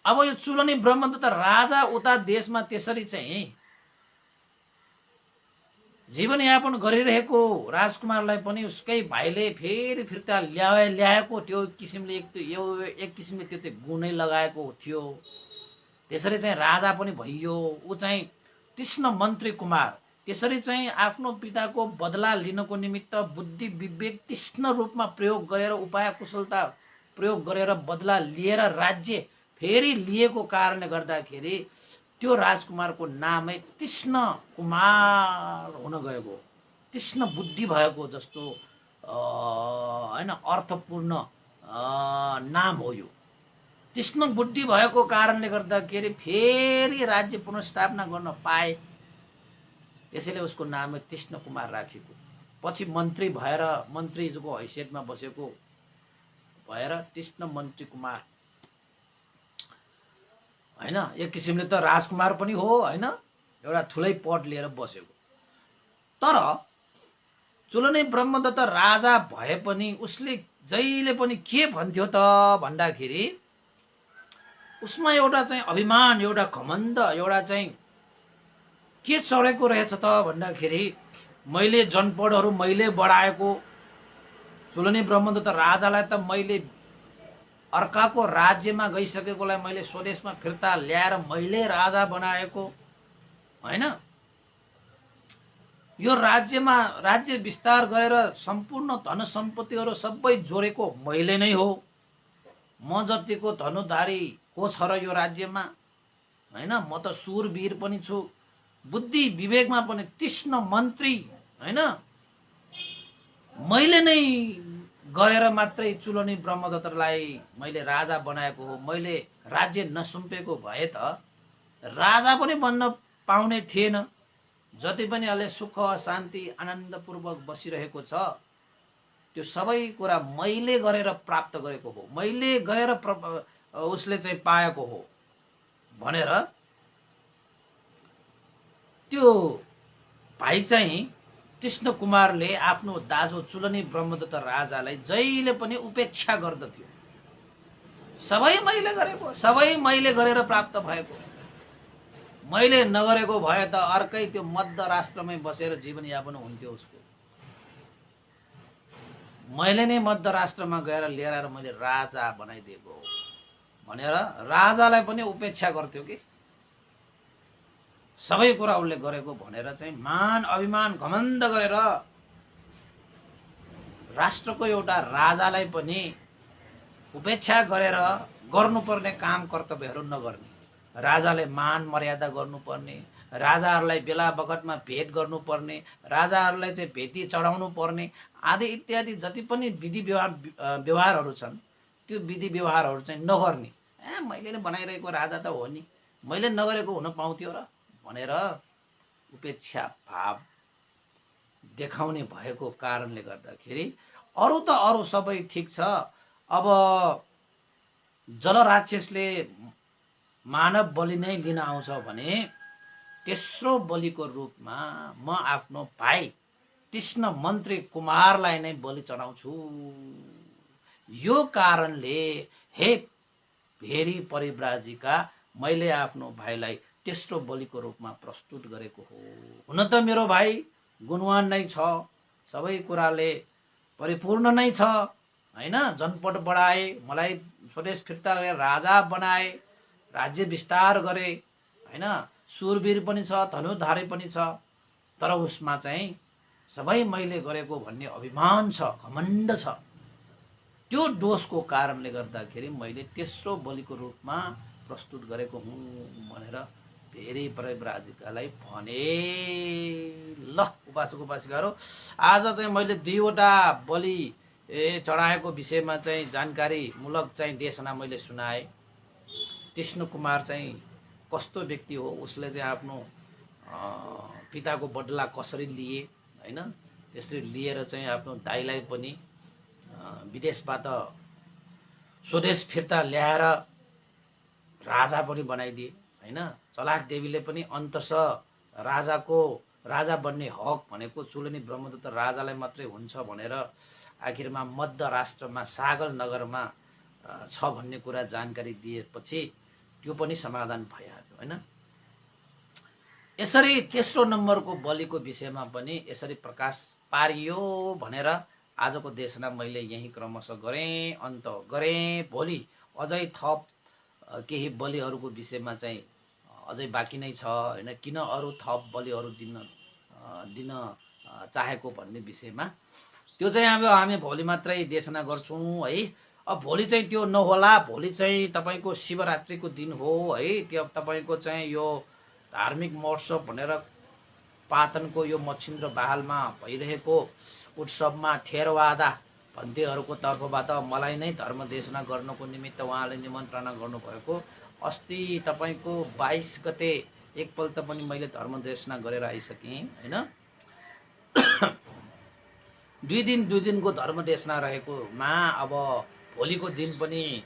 अब यो चुलनी ब्रह्मदत्त राजा उता देशमा त्यसरी चाहिँ जीवनयापन गरिरहेको राजकुमारलाई पनि उसकै भाइले फेरि फिर्ता ल्याएको त्यो किसिमले एक किसिमले त्यो चाहिँ गुनै लगाएको थियो। त्यसरी चाहिँ राजा पनि भइयो। ऊ चाहिँ कृष्ण मन्त्री कुमार त्यसरी चाहिँ आफ्नो पिताको बदला लिनको निमित्त बुद्धि विवेक तीक्ष्ण रूपमा प्रयोग गरेर उपाय कुशलता प्रयोग गरेर बदला लिएर राज्य फेरि लिएको कारणले गर्दाखेरि त्यो राजकुमारको नामै कृष्ण कुमार हुन गएको, कृष्ण बुद्धि भएको जस्तो हैन अर्थपूर्ण नाम हो यो। तीक्ष्ण बुद्धि भएको कारणले गर्दाखेरि फेरि राज्य पुनर्स्थापना गर्न पाए, त्यसैले उसको नाम तीक्ष्ण कुमार राखेको। पछि मन्त्री भएर मन्त्रीको हैसियतमा बसेको भएर तीक्ष्ण मन्त्री कुमार हैन। एक किसिमले त राजकुमार पनि हो हैन, एउटा ठुलै पद लिएर बसेको। तर चुलने ब्रह्मदत्त राजा भए पनि उसले जहिले पनि के भन्थ्यो त भन्दाखेरि उसमा एउटा चाहिँ अभिमान, एउटा घमण्ड, एउटा चाहिँ के चढेको रहेछ त भन्दाखेरि मैले जनपदहरू मैले बढाएको, चुलने ब्रह्मदत्त राजालाई त मैले अर्काको राज्यमा गइसकेकोलाई मैले स्वदेशमा फिर्ता ल्याएर मैले राजा बनाएको हैन। यो राज्यमा राज्य विस्तार गरेर सम्पूर्ण धन सम्पत्तिहरू सबै जोडेको मैले नै हो। म जतिको धनुधारी को छ र यो राज्यमा हैन। म त सुरवीर पनि छु, बुद्धि विवेकमा पनि तीक्ष्ण मन्त्री हैन। मैले नै गएर मात्रै चुलने ब्रह्मदत्तलाई मैले राजा बनाएको हो। मैले राज्य नसुम्पेको भए त राजा पनि बन्न पाउने थिएन। जति पनि अहिले सुख शान्ति आनन्दपूर्वक बसिरहेको छ त्यो सबै कुरा मैले गरेर प्राप्त गरेको हो, मैले गएर उसले चाहिँ पाएको हो भनेर त्यो भाइ चाहिँ तीक्ष्ण कुमारले आफ्नो दाजु चुलने ब्रह्मदत्त राजालाई जहिले पनि उपेक्षा गर्दथ्यो। सबै मैले गरेको, सबै मैले गरेर प्राप्त भएको, मैले नगरेको भए त अर्कै त्यो मध्य राष्ट्रमै बसेर जीवनयापन हुन्थ्यो उसको। मैले नै मध्य राष्ट्रमा गएर लिएर आएर मैले राजा बनाइदिएको हो भनेर राजालाई पनि उपेक्षा गर्थ्यो कि सबै कुरा उसले गरेको भनेर चाहिँ मान अभिमान घमण्ड गरेर राष्ट्रको एउटा राजालाई पनि उपेक्षा गरेर गर्नुपर्ने काम कर्तव्यहरू नगर्ने, राजाले मान मर्यादा गर्नुपर्ने, राजाहरूलाई बेला बखतमा भेट गर्नुपर्ने, राजाहरूलाई चाहिँ भेटी चढाउनु पर्ने आदि इत्यादि जति पनि विधि व्यवहारहरू छन् त्यो विधि व्यवहारहरू चाहिँ नगर्ने। मैले नै बनाइरहेको राजा त हो नि, मैले नगरेको हुन पाउँथ्यो र भनेर उपेक्षा भाव देखाउने भएको कारणले गर्दाखेरि अरू त अरू सबै ठिक छ। अब जलराक्षसले मानव बलि नै लिन आउँछ भने तेस्रो बलिको रूपमा म आफ्नो भाइ तीक्ष्ण मन्त्री कुमारलाई नै बलि चढाउँछु। यो कारणले हे भेरी परिव्राजिका मैले आफ्नो भाइलाई तेस्रो बलिको रूपमा प्रस्तुत गरेको हो। हुन त मेरो भाइ गुणवान नै छ, सबै कुराले परिपूर्ण नै छ हैन। जनपद बढाए, मलाई स्वदेश फिर्ता गरेर राजा बनाए, राज्य विस्तार गरे हैन। सुरवीर पनि छ, धनुधारी पनि छ, तर उसमा चाहिँ सबै मैले गरेको भन्ने अभिमान छ, घमण्ड छ। त्यो दोषको कारणले गर्दाखेरि मैले तेस्रो बलिको रूपमा प्रस्तुत गरेको हुँ भनेर भेरी परिव्राजिकालाई भने। ल उपासक उपासिकाहरू, आज चाहिँ मैले दुईवटा बलि चढाएको विषयमा चाहिँ जानकारी मूलक चाहिँ देशना मैले सुनाए। तीक्ष्ण कुमार चाहिँ कस्तो व्यक्ति हो, उसले चाहिँ आफ्नो पिताको बदला कसरी लिए हैन, त्यसरी लिएर चाहिँ आफ्नो दाइलाई पनि विदेशबाट स्वदेश फिर्ता ल्याएर राजा पनि बनाइदिए हैन। चलाक देवीले पनि अन्तस राजा बन्ने हक भनेको चुलने ब्रह्मदत्त राजालाई मात्रै हुन्छ भनेर आखिरमा मध्य राष्ट्रमा सागल नगरमा छ भन्ने कुरा जानकारी दिएपछि त्यो पनि समाधान भइहाल्यो हैन। यसरी तेस्रो नम्बरको बलिको विषयमा पनि यसरी प्रकाश पारियो भनेर आजको देशना मैले यही क्रमशः गरेँ, अन्त गरेँ। भोलि अझै थप केही बलिहरूको विषयमा चाहिँ अझै बाँकी नै छ हैन। किन अरू थप बलिहरू दिन चाहेको भन्ने विषयमा त्यो चाहिँ अब हामी भोलि मात्रै देशना गर्छौँ है। अब भोलि चाहिँ त्यो नहोला, भोलि चाहिँ तपाईँको शिवरात्रिको दिन हो है। त्यो तपाईँको चाहिँ यो धार्मिक महोत्सव भनेर पाटनको यो मच्छिन्द्र बहालमा भइरहेको उत्सवमा थेरवादा भन्तेहरूको तर्फबाट मलाई नै धर्म देशना गर्नको निमित्त उहाँले निमन्त्रणा गर्नुभएको अस्ति तपाईँको 22 गते एकपल्ट पनि मैले धर्म देशना गरेर आइसकेँ होइन। 2 दिनको धर्म देशना रहेकोमा अब भोलिको दिन पनि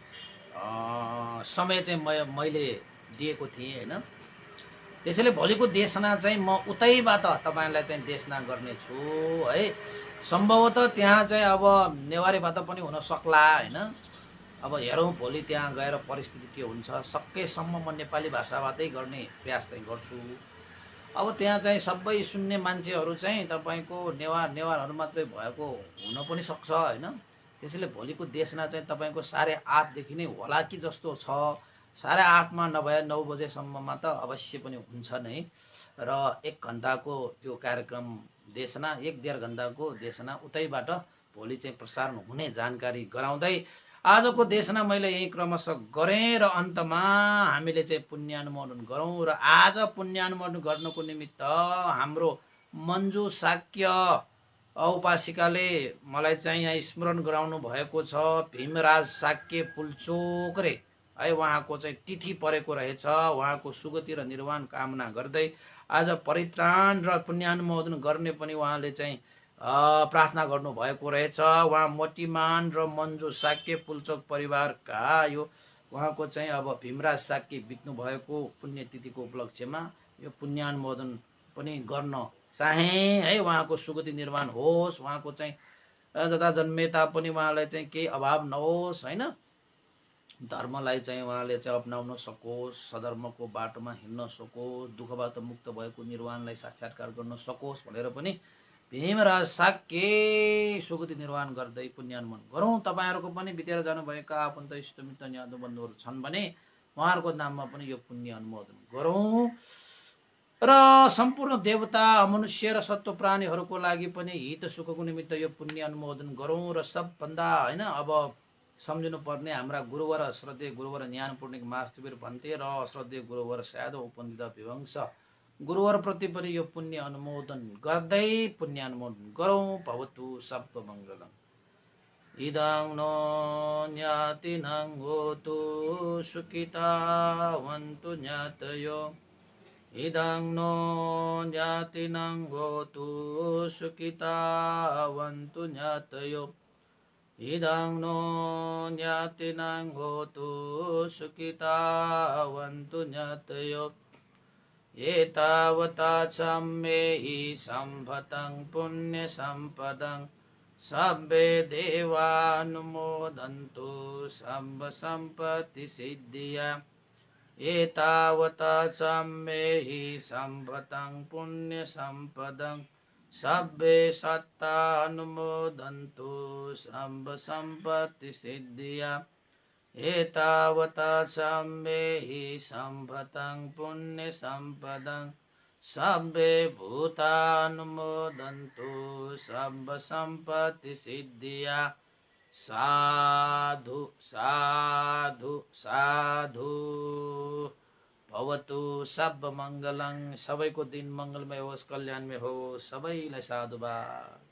समय चाहिँ मैले दिएको थिएँ होइन। त्यसैले भोलिको देशना चाहिँ म उतैबाट तपाईँलाई चाहिँ देशना गर्नेछु है। सम्भवतः त्यहाँ चाहिँ अब नेवारीबाट पनि हुन सक्ला होइन। अब हेरौँ भोलि त्यहाँ गएर परिस्थिति के हुन्छ। सकेसम्म म नेपाली भाषाबाटै गर्ने प्रयास चाहिँ गर्छु। अब त्यहाँ चाहिँ सबै सुन्ने मान्छेहरू चाहिँ तपाईँको नेवारहरू मात्रै भएको हुन पनि सक्छ होइन। त्यसैले भोलिको देशना चाहिँ तपाईँको 8:30 देखि नै होला कि जस्तो छ। 8:30 मा नभए 9 बजेसम्ममा त अवश्य पनि हुन्छ नै। र 1 घन्टाको त्यो कार्यक्रम देशना 1-1.5 घन्टाको देशना उतैबाट भोलि चाहिँ प्रसारण हुने जानकारी गराउँदै आजको देशना मैले यही क्रमशः गरेँ। र अन्तमा हामीले चाहिँ पुण्यानुमोदन गरौँ। र आज पुण्यानुमोदन गर्नको निमित्त हाम्रो मन्जु शाक्य उपासिकाले मलाई चाहिँ यहाँ स्मरण गराउनु भएको छ। भीमराज शाक्य पुल्चोक रे है, उहाँको चाहिँ तिथि परेको रहेछ। उहाँको सुगति र निर्वाण कामना गर्दै आज परित्राण र पुण्यानुमोदन गर्ने पनि उहाँले चाहिँ प्रार्थना गर्नु भएको रहेछ। उहाँ मोतीमान र मन्जु शाक्य पुल्चोक परिवारका यो उहाँको चाहिँ अब भीमराज शाक्य बित्नु भएको पुण्यतिथिको उपलक्ष्यमा यो पुण्यानुमोदन पनि गर्न चाहे है। उहाँको सुगति निर्माण होस्, उहाँको चाहिँ दादा जन्मेता पनि उहाँलाई चाहिँ केही अभाव नहोस् होइन। धर्मलाई चाहिँ उहाँले चाहिँ अपनाउन सकोस्, सधर्मको बाटोमा हिँड्न सकोस्, दुःखबाट मुक्त भएको निर्वाणलाई साक्षात्कार गर्न सकोस् भनेर पनि भीमराज शाक्य सुगति निर्वाण गर्दै पुण्यानुमोदन गरौँ। तपाईँहरूको पनि बितेर जानुभएका आफन्त इष्टमित्र न्यादो बन्धुहरू छन् भने उहाँहरूको नाममा पनि यो पुण्य अनुमोदन गरौँ। र सम्पूर्ण देवता मनुष्य र सत्व प्राणीहरूको लागि पनि हित सुखको निमित्त यो पुण्य अनुमोदन गरौँ। र सबभन्दा होइन अब सम्झिनु पर्ने हाम्रा गुरुवर श्रद्धेय गुरुवर ज्ञान पूर्णिक मास्टरवीर भन्ते र श्रद्धेय गुरुवर स्यादो उपन्दित विवंश गुरुवरप्रति पनि यो पुण्य अनुमोदन गर्दै पुण्य अनुमोदन गरौँ। भवतु सर्वमङ्गलम्। इदं नो ज्ञातिनं होतु सुखितावन्तु ज्ञातयो। इदं नो ज्ञातिनं होतु सुखितावन्तु ज्ञातयो। इदं नो ज्ञातिनं होतु सुखितावन्तु ज्ञातयो। एतावता सम्मेहि सम्भतं पुण्यसम्पदं सब्बे देवानुमोदन्तु सर्वसम्पत्तिसिद्धिया। एतावता सम्मेहि सम्भतं पुण्यसम्पदं सब्बे सत्तानुमोदन्तु सर्वसम्पत्तिसिद्धिया। एतावता सम्मेहि सम्भतं पुण्यसम्पदं सब्बे भूतानुमोदन्तु सर्वसम्पत्तिसिद्धिया। साधु साधु साधु। भवतु सर्वमङ्गलं। सबैको दिन मङ्गलमय होस्, कल्याणमय होस्। सबैलाई साधुवाद।